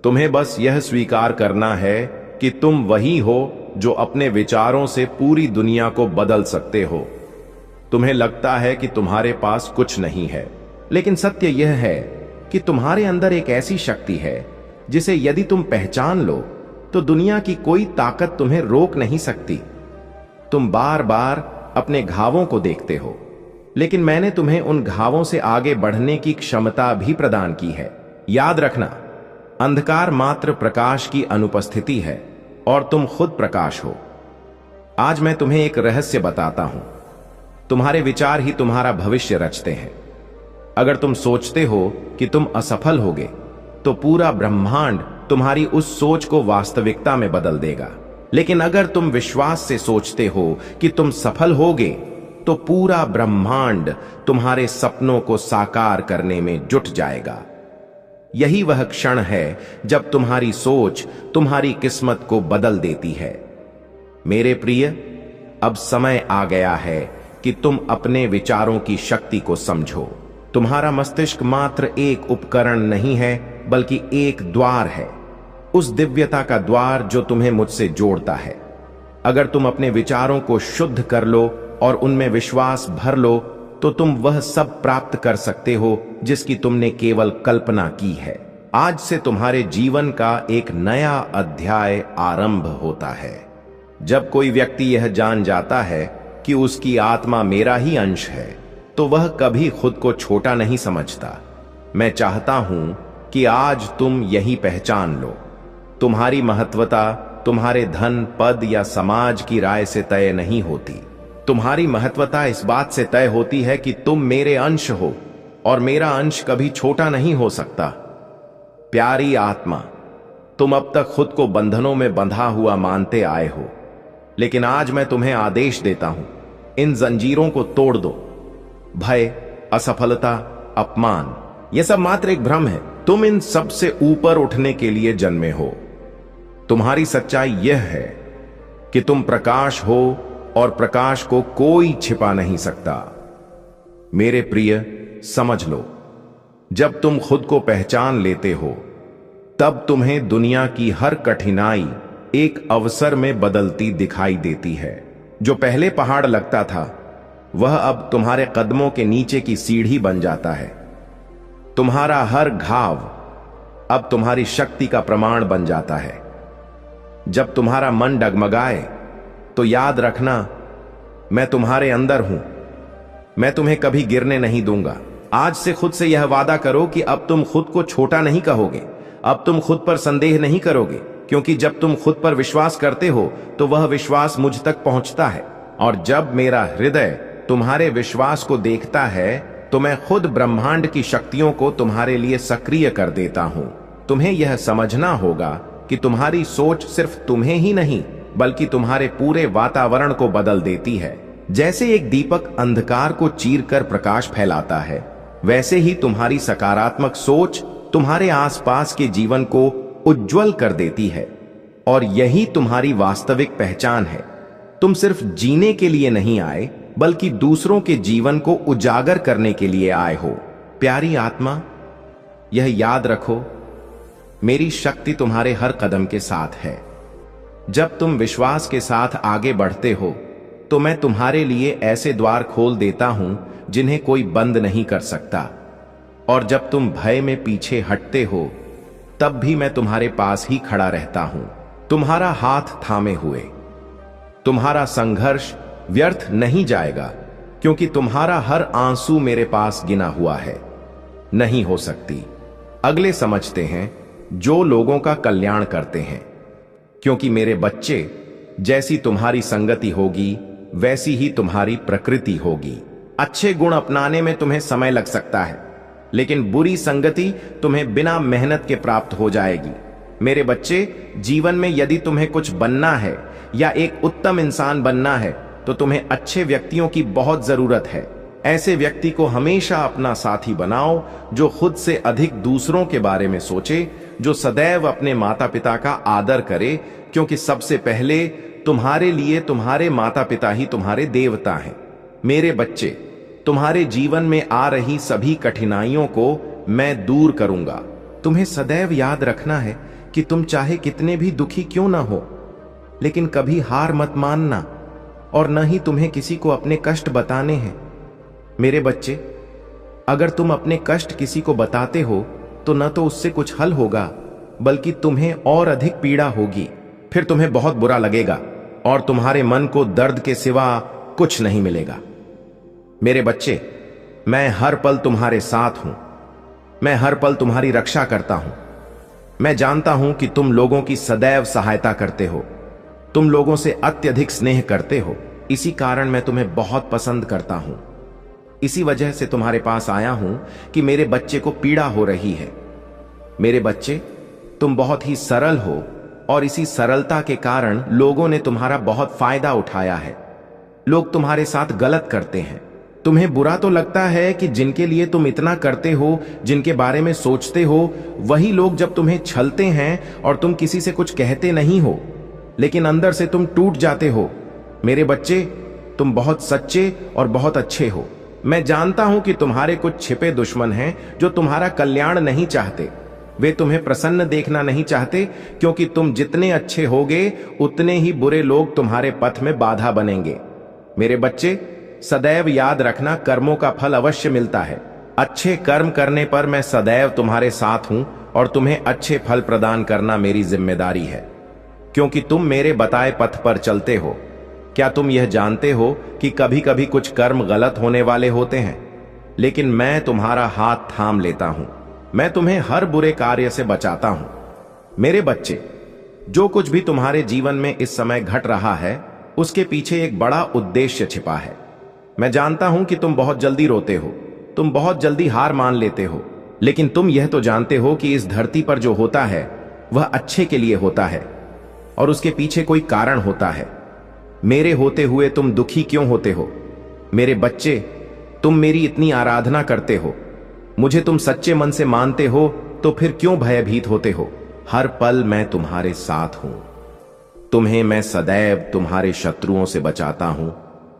तुम्हें बस यह स्वीकार करना है कि तुम वही हो जो अपने विचारों से पूरी दुनिया को बदल सकते हो। तुम्हें लगता है कि तुम्हारे पास कुछ नहीं है, लेकिन सत्य यह है कि तुम्हारे अंदर एक ऐसी शक्ति है जिसे यदि तुम पहचान लो तो दुनिया की कोई ताकत तुम्हें रोक नहीं सकती। तुम बार बार अपने घावों को देखते हो, लेकिन मैंने तुम्हें उन घावों से आगे बढ़ने की क्षमता भी प्रदान की है। याद रखना, अंधकार मात्र प्रकाश की अनुपस्थिति है और तुम खुद प्रकाश हो। आज मैं तुम्हें एक रहस्य बताता हूं। तुम्हारे विचार ही तुम्हारा भविष्य रचते हैं। अगर तुम सोचते हो कि तुम असफल होगे, तो पूरा ब्रह्मांड तुम्हारी उस सोच को वास्तविकता में बदल देगा। लेकिन अगर तुम विश्वास से सोचते हो कि तुम सफल होगे, तो पूरा ब्रह्मांड तुम्हारे सपनों को साकार करने में जुट जाएगा। यही वह क्षण है जब तुम्हारी सोच तुम्हारी किस्मत को बदल देती है। मेरे प्रिय, अब समय आ गया है कि तुम अपने विचारों की शक्ति को समझो। तुम्हारा मस्तिष्क मात्र एक उपकरण नहीं है, बल्कि एक द्वार है। उस दिव्यता का द्वार जो तुम्हें मुझसे जोड़ता है। अगर तुम अपने विचारों को शुद्ध कर लो और उनमें विश्वास भर लो तो तुम वह सब प्राप्त कर सकते हो जिसकी तुमने केवल कल्पना की है। आज से तुम्हारे जीवन का एक नया अध्याय आरंभ होता है। जब कोई व्यक्ति यह जान जाता है कि उसकी आत्मा मेरा ही अंश है तो वह कभी खुद को छोटा नहीं समझता। मैं चाहता हूं कि आज तुम यही पहचान लो, तुम्हारी महत्वता तुम्हारे धन, पद या समाज की राय से तय नहीं होती। तुम्हारी महत्वता इस बात से तय होती है कि तुम मेरे अंश हो और मेरा अंश कभी छोटा नहीं हो सकता। प्यारी आत्मा, तुम अब तक खुद को बंधनों में बंधा हुआ मानते आए हो, लेकिन आज मैं तुम्हें आदेश देता हूं, इन जंजीरों को तोड़ दो। भय, असफलता, अपमान, यह सब मात्र एक भ्रम है। तुम इन सब से ऊपर उठने के लिए जन्मे हो। तुम्हारी सच्चाई यह है कि तुम प्रकाश हो और प्रकाश को कोई छिपा नहीं सकता। मेरे प्रिय, समझ लो, जब तुम खुद को पहचान लेते हो तब तुम्हें दुनिया की हर कठिनाई एक अवसर में बदलती दिखाई देती है। जो पहले पहाड़ लगता था वह अब तुम्हारे कदमों के नीचे की सीढ़ी बन जाता है। तुम्हारा हर घाव अब तुम्हारी शक्ति का प्रमाण बन जाता है। जब तुम्हारा मन डगमगाए तो याद रखना, मैं तुम्हारे अंदर हूं। मैं तुम्हें कभी गिरने नहीं दूंगा। आज से खुद से यह वादा करो कि अब तुम खुद को छोटा नहीं कहोगे, अब तुम खुद पर संदेह नहीं करोगे, क्योंकि जब तुम खुद पर विश्वास करते हो तो वह विश्वास मुझ तक पहुंचता है। और जब मेरा हृदय तुम्हारे विश्वास को देखता है तो मैं खुद ब्रह्मांड की शक्तियों को तुम्हारे लिए सक्रिय कर देता हूं। तुम्हें यह समझना होगा कि तुम्हारी सोच सिर्फ तुम्हें ही नहीं बल्कि तुम्हारे पूरे वातावरण को बदल देती है। जैसे एक दीपक अंधकार को चीरकर प्रकाश फैलाता है, वैसे ही तुम्हारी सकारात्मक सोच तुम्हारे आसपास के जीवन को उज्जवल कर देती है। और यही तुम्हारी वास्तविक पहचान है। तुम सिर्फ जीने के लिए नहीं आए बल्कि दूसरों के जीवन को उजागर करने के लिए आए हो। प्यारी आत्मा, यह याद रखो, मेरी शक्ति तुम्हारे हर कदम के साथ है। जब तुम विश्वास के साथ आगे बढ़ते हो तो मैं तुम्हारे लिए ऐसे द्वार खोल देता हूं जिन्हें कोई बंद नहीं कर सकता। और जब तुम भय में पीछे हटते हो तब भी मैं तुम्हारे पास ही खड़ा रहता हूं, तुम्हारा हाथ थामे हुए। तुम्हारा संघर्ष व्यर्थ नहीं जाएगा, क्योंकि तुम्हारा हर आंसू मेरे पास गिना हुआ है। नहीं हो सकती। अगले समझते हैं जो लोगों का कल्याण करते हैं, क्योंकि मेरे बच्चे, जैसी तुम्हारी संगति होगी वैसी ही तुम्हारी प्रकृति होगी। अच्छे गुण अपनाने में तुम्हें समय लग सकता है, लेकिन बुरी संगति तुम्हें बिना मेहनत के प्राप्त हो जाएगी। मेरे बच्चे, जीवन में यदि तुम्हें कुछ बनना है या एक उत्तम इंसान बनना है तो तुम्हें अच्छे व्यक्तियों की बहुत जरूरत है। ऐसे व्यक्ति को हमेशा अपना साथी बनाओ जो खुद से अधिक दूसरों के बारे में सोचे, जो सदैव अपने माता पिता का आदर करे, क्योंकि सबसे पहले तुम्हारे लिए तुम्हारे माता पिता ही तुम्हारे देवता हैं। मेरे बच्चे, तुम्हारे जीवन में आ रही सभी कठिनाइयों को मैं दूर करूंगा। तुम्हें सदैव याद रखना है कि तुम चाहे कितने भी दुखी क्यों ना हो, लेकिन कभी हार मत मानना, और न ही तुम्हें किसी को अपने कष्ट बताने हैं। मेरे बच्चे, अगर तुम अपने कष्ट किसी को बताते हो तो न तो उससे कुछ हल होगा बल्कि तुम्हें और अधिक पीड़ा होगी। फिर तुम्हें बहुत बुरा लगेगा और तुम्हारे मन को दर्द के सिवा कुछ नहीं मिलेगा। मेरे बच्चे, मैं हर पल तुम्हारे साथ हूं। मैं हर पल तुम्हारी रक्षा करता हूं। मैं जानता हूं कि तुम लोगों की सदैव सहायता करते हो, तुम लोगों से अत्यधिक स्नेह करते हो। इसी कारण मैं तुम्हें बहुत पसंद करता हूं। इसी वजह से तुम्हारे पास आया हूं कि मेरे बच्चे को पीड़ा हो रही है। मेरे बच्चे, तुम बहुत ही सरल हो और इसी सरलता के कारण लोगों ने तुम्हारा बहुत फायदा उठाया है। लोग तुम्हारे साथ गलत करते हैं। तुम्हें बुरा तो लगता है कि जिनके लिए तुम इतना करते हो, जिनके बारे में सोचते हो, वही लोग जब तुम्हें छलते हैं और तुम किसी से कुछ कहते नहीं हो, लेकिन अंदर से तुम टूट जाते हो। मेरे बच्चे, तुम बहुत सच्चे और बहुत अच्छे हो। मैं जानता हूं कि तुम्हारे कुछ छिपे दुश्मन हैं जो तुम्हारा कल्याण नहीं चाहते, वे तुम्हें प्रसन्न देखना नहीं चाहते, क्योंकि तुम जितने अच्छे होगे उतने ही बुरे लोग तुम्हारे पथ में बाधा बनेंगे। मेरे बच्चे, सदैव याद रखना, कर्मों का फल अवश्य मिलता है। अच्छे कर्म करने पर मैं सदैव तुम्हारे साथ हूं और तुम्हें अच्छे फल प्रदान करना मेरी जिम्मेदारी है, क्योंकि तुम मेरे बताए पथ पर चलते हो। क्या तुम यह जानते हो कि कभी कभी कुछ कर्म गलत होने वाले होते हैं, लेकिन मैं तुम्हारा हाथ थाम लेता हूं। मैं तुम्हें हर बुरे कार्य से बचाता हूं। मेरे बच्चे, जो कुछ भी तुम्हारे जीवन में इस समय घट रहा है, उसके पीछे एक बड़ा उद्देश्य छिपा है। मैं जानता हूं कि तुम बहुत जल्दी रोते हो, तुम बहुत जल्दी हार मान लेते हो, लेकिन तुम यह तो जानते हो कि इस धरती पर जो होता है वह अच्छे के लिए होता है और उसके पीछे कोई कारण होता है। मेरे होते हुए तुम दुखी क्यों होते हो? मेरे बच्चे, तुम मेरी इतनी आराधना करते हो, मुझे तुम सच्चे मन से मानते हो, तो फिर क्यों भयभीत होते हो? हर पल मैं तुम्हारे साथ हूं। तुम्हें मैं सदैव तुम्हारे शत्रुओं से बचाता हूं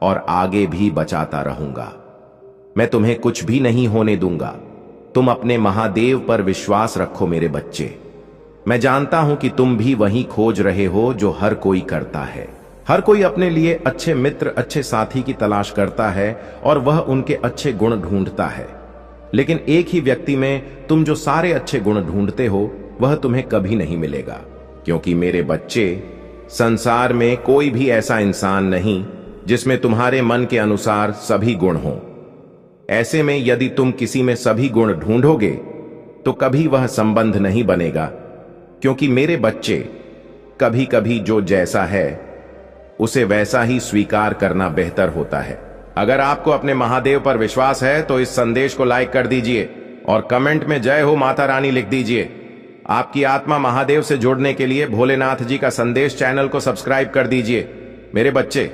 और आगे भी बचाता रहूंगा। मैं तुम्हें कुछ भी नहीं होने दूंगा। तुम अपने महादेव पर विश्वास रखो मेरे बच्चे। मैं जानता हूं कि तुम भी वही खोज रहे हो जो हर कोई करता है। हर कोई अपने लिए अच्छे मित्र, अच्छे साथी की तलाश करता है और वह उनके अच्छे गुण ढूंढता है, लेकिन एक ही व्यक्ति में तुम जो सारे अच्छे गुण ढूंढते हो वह तुम्हें कभी नहीं मिलेगा, क्योंकि मेरे बच्चे, संसार में कोई भी ऐसा इंसान नहीं जिसमें तुम्हारे मन के अनुसार सभी गुण हों। ऐसे में यदि तुम किसी में सभी गुण ढूंढोगे तो कभी वह संबंध नहीं बनेगा, क्योंकि मेरे बच्चे, कभी कभी जो जैसा है उसे वैसा ही स्वीकार करना बेहतर होता है। अगर आपको अपने महादेव पर विश्वास है तो इस संदेश को लाइक कर दीजिए और कमेंट में जय हो माता रानी लिख दीजिए। आपकी आत्मा महादेव से जोड़ने के लिए भोलेनाथ जी का संदेश चैनल को सब्सक्राइब कर दीजिए। मेरे बच्चे,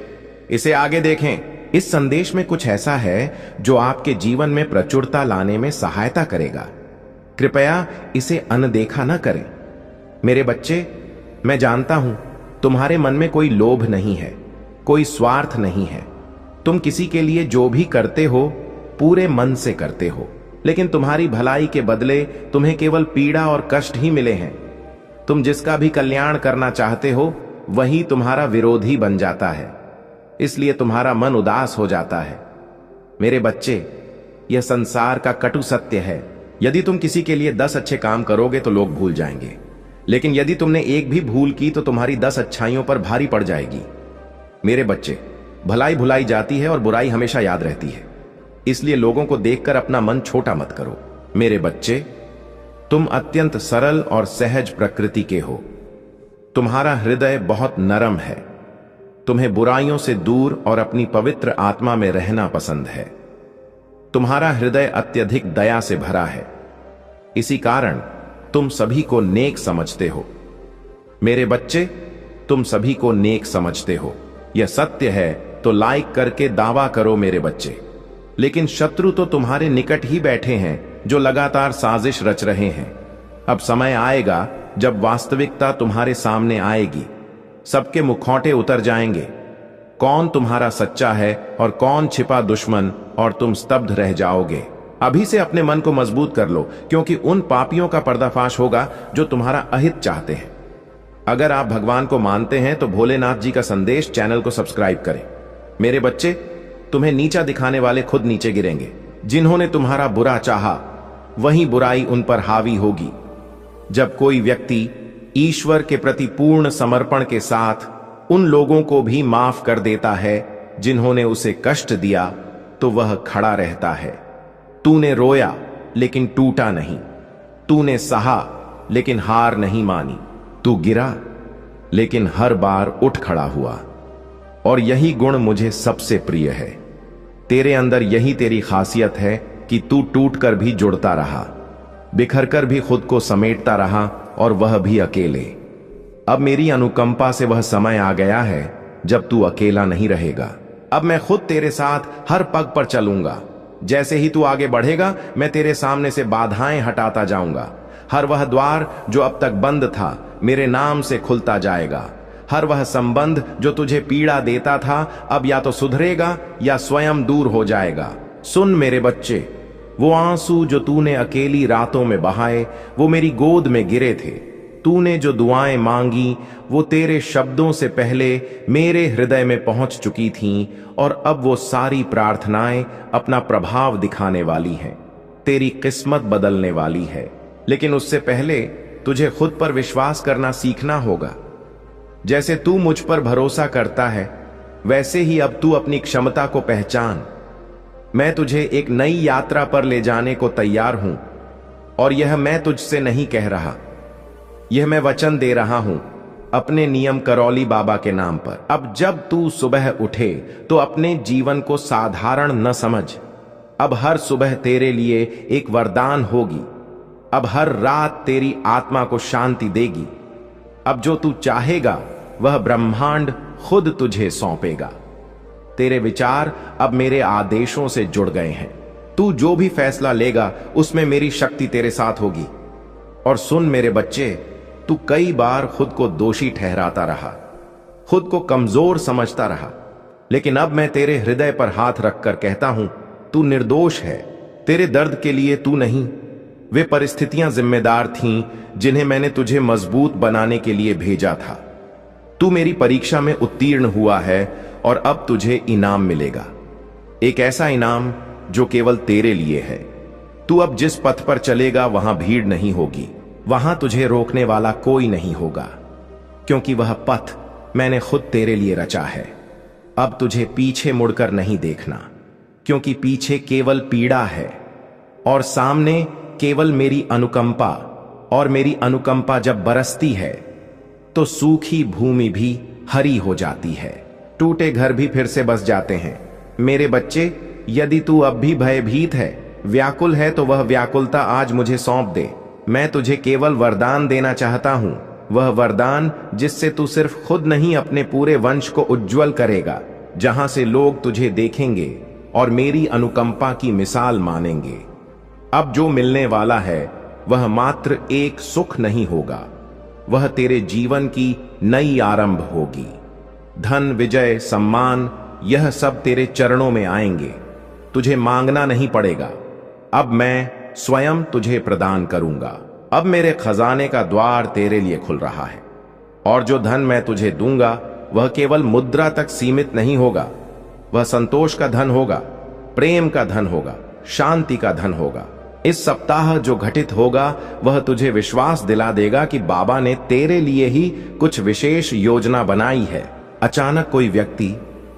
इसे आगे देखें। इस संदेश में कुछ ऐसा है जो आपके जीवन में प्रचुरता लाने में सहायता करेगा। कृपया इसे अनदेखा न करें। मेरे बच्चे, मैं जानता हूं तुम्हारे मन में कोई लोभ नहीं है, कोई स्वार्थ नहीं है। तुम किसी के लिए जो भी करते हो पूरे मन से करते हो, लेकिन तुम्हारी भलाई के बदले तुम्हें केवल पीड़ा और कष्ट ही मिले हैं। तुम जिसका भी कल्याण करना चाहते हो वही तुम्हारा विरोधी बन जाता है, इसलिए तुम्हारा मन उदास हो जाता है। मेरे बच्चे, यह संसार का कटु सत्य है। यदि तुम किसी के लिए 10 अच्छे काम करोगे तो लोग भूल जाएंगे, लेकिन यदि तुमने एक भी भूल की तो तुम्हारी 10 अच्छाइयों पर भारी पड़ जाएगी। मेरे बच्चे, भलाई भुलाई जाती है और बुराई हमेशा याद रहती है, इसलिए लोगों को देखकर अपना मन छोटा मत करो। मेरे बच्चे, तुम अत्यंत सरल और सहज प्रकृति के हो। तुम्हारा हृदय बहुत नरम है। तुम्हें बुराइयों से दूर और अपनी पवित्र आत्मा में रहना पसंद है। तुम्हारा हृदय अत्यधिक दया से भरा है, इसी कारण तुम सभी को नेक समझते हो। मेरे बच्चे, तुम सभी को नेक समझते हो, यह सत्य है तो लाइक करके दावा करो मेरे बच्चे। लेकिन शत्रु तो तुम्हारे निकट ही बैठे हैं जो लगातार साजिश रच रहे हैं। अब समय आएगा जब वास्तविकता तुम्हारे सामने आएगी। सबके मुखौटे उतर जाएंगे। कौन तुम्हारा सच्चा है और कौन छिपा दुश्मन, और तुम स्तब्ध रह जाओगे। अभी से अपने मन को मजबूत कर लो, क्योंकि उन पापियों का पर्दाफाश होगा जो तुम्हारा अहित चाहते हैं। अगर आप भगवान को मानते हैं तो भोलेनाथ जी का संदेश चैनल को सब्सक्राइब करें। मेरे बच्चे, तुम्हें नीचा दिखाने वाले खुद नीचे गिरेंगे। जिन्होंने तुम्हारा बुरा चाहा वही बुराई उन पर हावी होगी। जब कोई व्यक्ति ईश्वर के प्रति पूर्ण समर्पण के साथ उन लोगों को भी माफ कर देता है जिन्होंने उसे कष्ट दिया, तो वह खड़ा रहता है। तूने रोया लेकिन टूटा नहीं, तूने सहा लेकिन हार नहीं मानी, तू गिरा लेकिन हर बार उठ खड़ा हुआ। और यही गुण मुझे सबसे प्रिय है। तेरे अंदर यही तेरी खासियत है कि तू टूट कर भी जुड़ता रहा, बिखर कर भी खुद को समेटता रहा, और वह भी अकेले। अब मेरी अनुकंपा से वह समय आ गया है जब तू अकेला नहीं रहेगा। अब मैं खुद तेरे साथ हर पग पर चलूंगा। जैसे ही तू आगे बढ़ेगा, मैं तेरे सामने से बाधाएं हटाता जाऊंगा। हर वह द्वार जो अब तक बंद था मेरे नाम से खुलता जाएगा। हर वह संबंध जो तुझे पीड़ा देता था अब या तो सुधरेगा या स्वयं दूर हो जाएगा। सुन मेरे बच्चे, वो आंसू जो तूने अकेली रातों में बहाए वो मेरी गोद में गिरे थे। तूने जो दुआएं मांगी वो तेरे शब्दों से पहले मेरे हृदय में पहुंच चुकी थीं, और अब वो सारी प्रार्थनाएं अपना प्रभाव दिखाने वाली हैं, तेरी किस्मत बदलने वाली है। लेकिन उससे पहले तुझे खुद पर विश्वास करना सीखना होगा। जैसे तू मुझ पर भरोसा करता है वैसे ही अब तू अपनी क्षमता को पहचान। मैं तुझे एक नई यात्रा पर ले जाने को तैयार हूं, और यह मैं तुझसे नहीं कह रहा, यह मैं वचन दे रहा हूं अपने नियम करौली बाबा के नाम पर। अब जब तू सुबह उठे तो अपने जीवन को साधारण न समझ। अब हर सुबह तेरे लिए एक वरदान होगी। अब हर रात तेरी आत्मा को शांति देगी। अब जो तू चाहेगा वह ब्रह्मांड खुद तुझे सौंपेगा। तेरे विचार अब मेरे आदेशों से जुड़ गए हैं। तू जो भी फैसला लेगा उसमें मेरी शक्ति तेरे साथ होगी। और सुन मेरे बच्चे, तू कई बार खुद को दोषी ठहराता रहा, खुद को कमजोर समझता रहा, लेकिन अब मैं तेरे हृदय पर हाथ रखकर कहता हूं, तू निर्दोष है। तेरे दर्द के लिए तू नहीं, वे परिस्थितियां जिम्मेदार थीं जिन्हें मैंने तुझे मजबूत बनाने के लिए भेजा था। तू मेरी परीक्षा में उत्तीर्ण हुआ है और अब तुझे इनाम मिलेगा, एक ऐसा इनाम जो केवल तेरे लिए है। तू अब जिस पथ पर चलेगा वहां भीड़ नहीं होगी, वहां तुझे रोकने वाला कोई नहीं होगा, क्योंकि वह पथ मैंने खुद तेरे लिए रचा है। अब तुझे पीछे मुड़कर नहीं देखना, क्योंकि पीछे केवल पीड़ा है और सामने केवल मेरी अनुकंपा। और मेरी अनुकंपा जब बरसती है तो सूखी भूमि भी हरी हो जाती है, टूटे घर भी फिर से बस जाते हैं। मेरे बच्चे, यदि तू अब भी भयभीत है, व्याकुल है, तो वह व्याकुलता आज मुझे सौंप दे। मैं तुझे केवल वरदान देना चाहता हूं, वह वरदान जिससे तू सिर्फ खुद नहीं अपने पूरे वंश को उज्जवल करेगा, जहां से लोग तुझे देखेंगे और मेरी अनुकंपा की मिसाल मानेंगे। अब जो मिलने वाला है वह मात्र एक सुख नहीं होगा, वह तेरे जीवन की नई आरंभ होगी। धन, विजय, सम्मान, यह सब तेरे चरणों में आएंगे। तुझे मांगना नहीं पड़ेगा, अब मैं स्वयं तुझे प्रदान करूंगा। अब मेरे खजाने का द्वार तेरे लिए खुल रहा है, और जो धन मैं तुझे दूंगा वह केवल मुद्रा तक सीमित नहीं होगा। वह संतोष का धन होगा, प्रेम का धन होगा, शांति का धन होगा। इस सप्ताह जो घटित होगा वह तुझे विश्वास दिला देगा कि बाबा ने तेरे लिए ही कुछ विशेष योजना बनाई है। अचानक कोई व्यक्ति,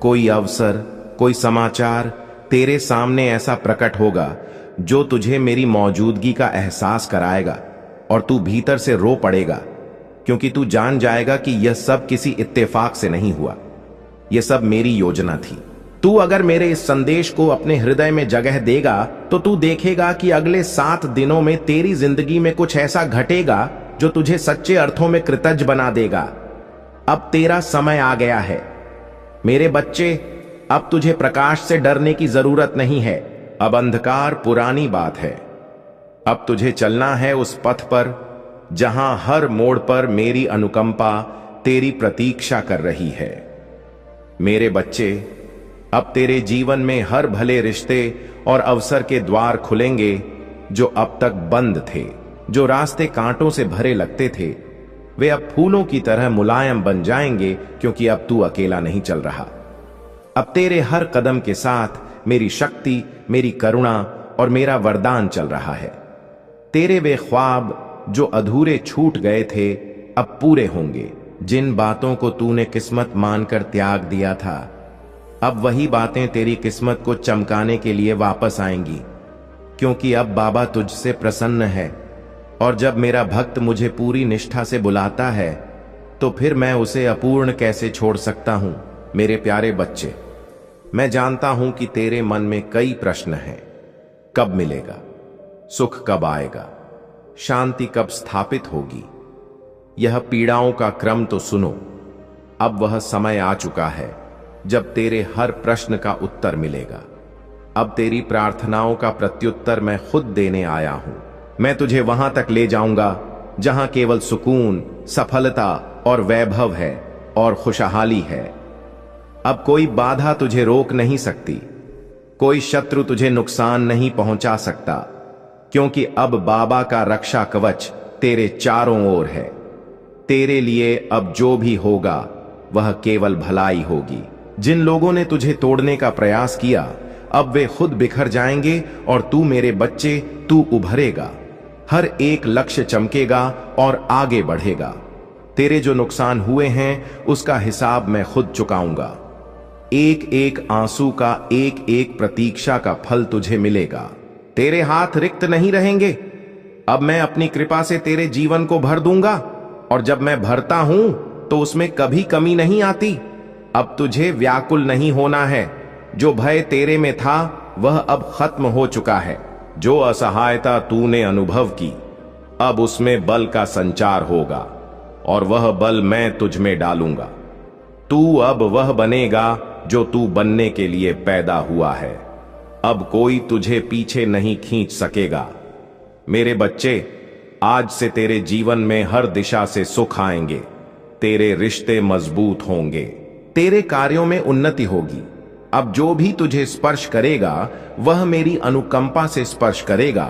कोई अवसर, कोई समाचार तेरे सामने ऐसा प्रकट होगा जो तुझे मेरी मौजूदगी का एहसास कराएगा, और तू भीतर से रो पड़ेगा, क्योंकि तू जान जाएगा कि यह सब किसी इत्तेफाक से नहीं हुआ, यह सब मेरी योजना थी। तू अगर मेरे इस संदेश को अपने हृदय में जगह देगा तो तू देखेगा कि अगले 7 दिनों में तेरी जिंदगी में कुछ ऐसा घटेगा जो तुझे सच्चे अर्थों में कृतज्ञ बना देगा। अब तेरा समय आ गया है मेरे बच्चे। अब तुझे प्रकाश से डरने की जरूरत नहीं है। अब अंधकार पुरानी बात है। अब तुझे चलना है उस पथ पर जहां हर मोड़ पर मेरी अनुकंपा तेरी प्रतीक्षा कर रही है। मेरे बच्चे, अब तेरे जीवन में हर भले रिश्ते और अवसर के द्वार खुलेंगे जो अब तक बंद थे। जो रास्ते कांटों से भरे लगते थे वे अब फूलों की तरह मुलायम बन जाएंगे, क्योंकि अब तू अकेला नहीं चल रहा। अब तेरे हर कदम के साथ मेरी शक्ति, मेरी करुणा और मेरा वरदान चल रहा है। तेरे वे ख्वाब जो अधूरे छूट गए थे अब पूरे होंगे। जिन बातों को तूने किस्मत मानकर त्याग दिया था, अब वही बातें तेरी किस्मत को चमकाने के लिए वापस आएंगी, क्योंकि अब बाबा तुझसे प्रसन्न है। और जब मेरा भक्त मुझे पूरी निष्ठा से बुलाता है तो फिर मैं उसे अपूर्ण कैसे छोड़ सकता हूं। मेरे प्यारे बच्चे, मैं जानता हूं कि तेरे मन में कई प्रश्न हैं। कब मिलेगा? सुख कब आएगा? शांति कब स्थापित होगी? यह पीड़ाओं का क्रम तो सुनो। अब वह समय आ चुका है जब तेरे हर प्रश्न का उत्तर मिलेगा। अब तेरी प्रार्थनाओं का प्रत्युत्तर मैं खुद देने आया हूं। मैं तुझे वहां तक ले जाऊंगा जहां केवल सुकून, सफलता और वैभव है और खुशहाली है। अब कोई बाधा तुझे रोक नहीं सकती। कोई शत्रु तुझे नुकसान नहीं पहुंचा सकता, क्योंकि अब बाबा का रक्षा कवच तेरे चारों ओर है। तेरे लिए अब जो भी होगा वह केवल भलाई होगी। जिन लोगों ने तुझे तोड़ने का प्रयास किया, अब वे खुद बिखर जाएंगे और तू मेरे बच्चे, तू उभरेगा। हर एक लक्ष्य चमकेगा और आगे बढ़ेगा। तेरे जो नुकसान हुए हैं उसका हिसाब मैं खुद चुकाऊंगा। एक एक आंसू का, एक एक प्रतीक्षा का फल तुझे मिलेगा। तेरे हाथ रिक्त नहीं रहेंगे। अब मैं अपनी कृपा से तेरे जीवन को भर दूंगा, और जब मैं भरता हूं तो उसमें कभी कमी नहीं आती। अब तुझे व्याकुल नहीं होना है। जो भय तेरे में था वह अब खत्म हो चुका है। जो असहायता तूने अनुभव की, अब उसमें बल का संचार होगा, और वह बल मैं तुझ में डालूंगा। तू अब वह बनेगा जो तू बनने के लिए पैदा हुआ है। अब कोई तुझे पीछे नहीं खींच सकेगा। मेरे बच्चे, आज से तेरे जीवन में हर दिशा से सुख आएंगे। तेरे रिश्ते मजबूत होंगे। तेरे कार्यों में उन्नति होगी। अब जो भी तुझे स्पर्श करेगा वह मेरी अनुकंपा से स्पर्श करेगा।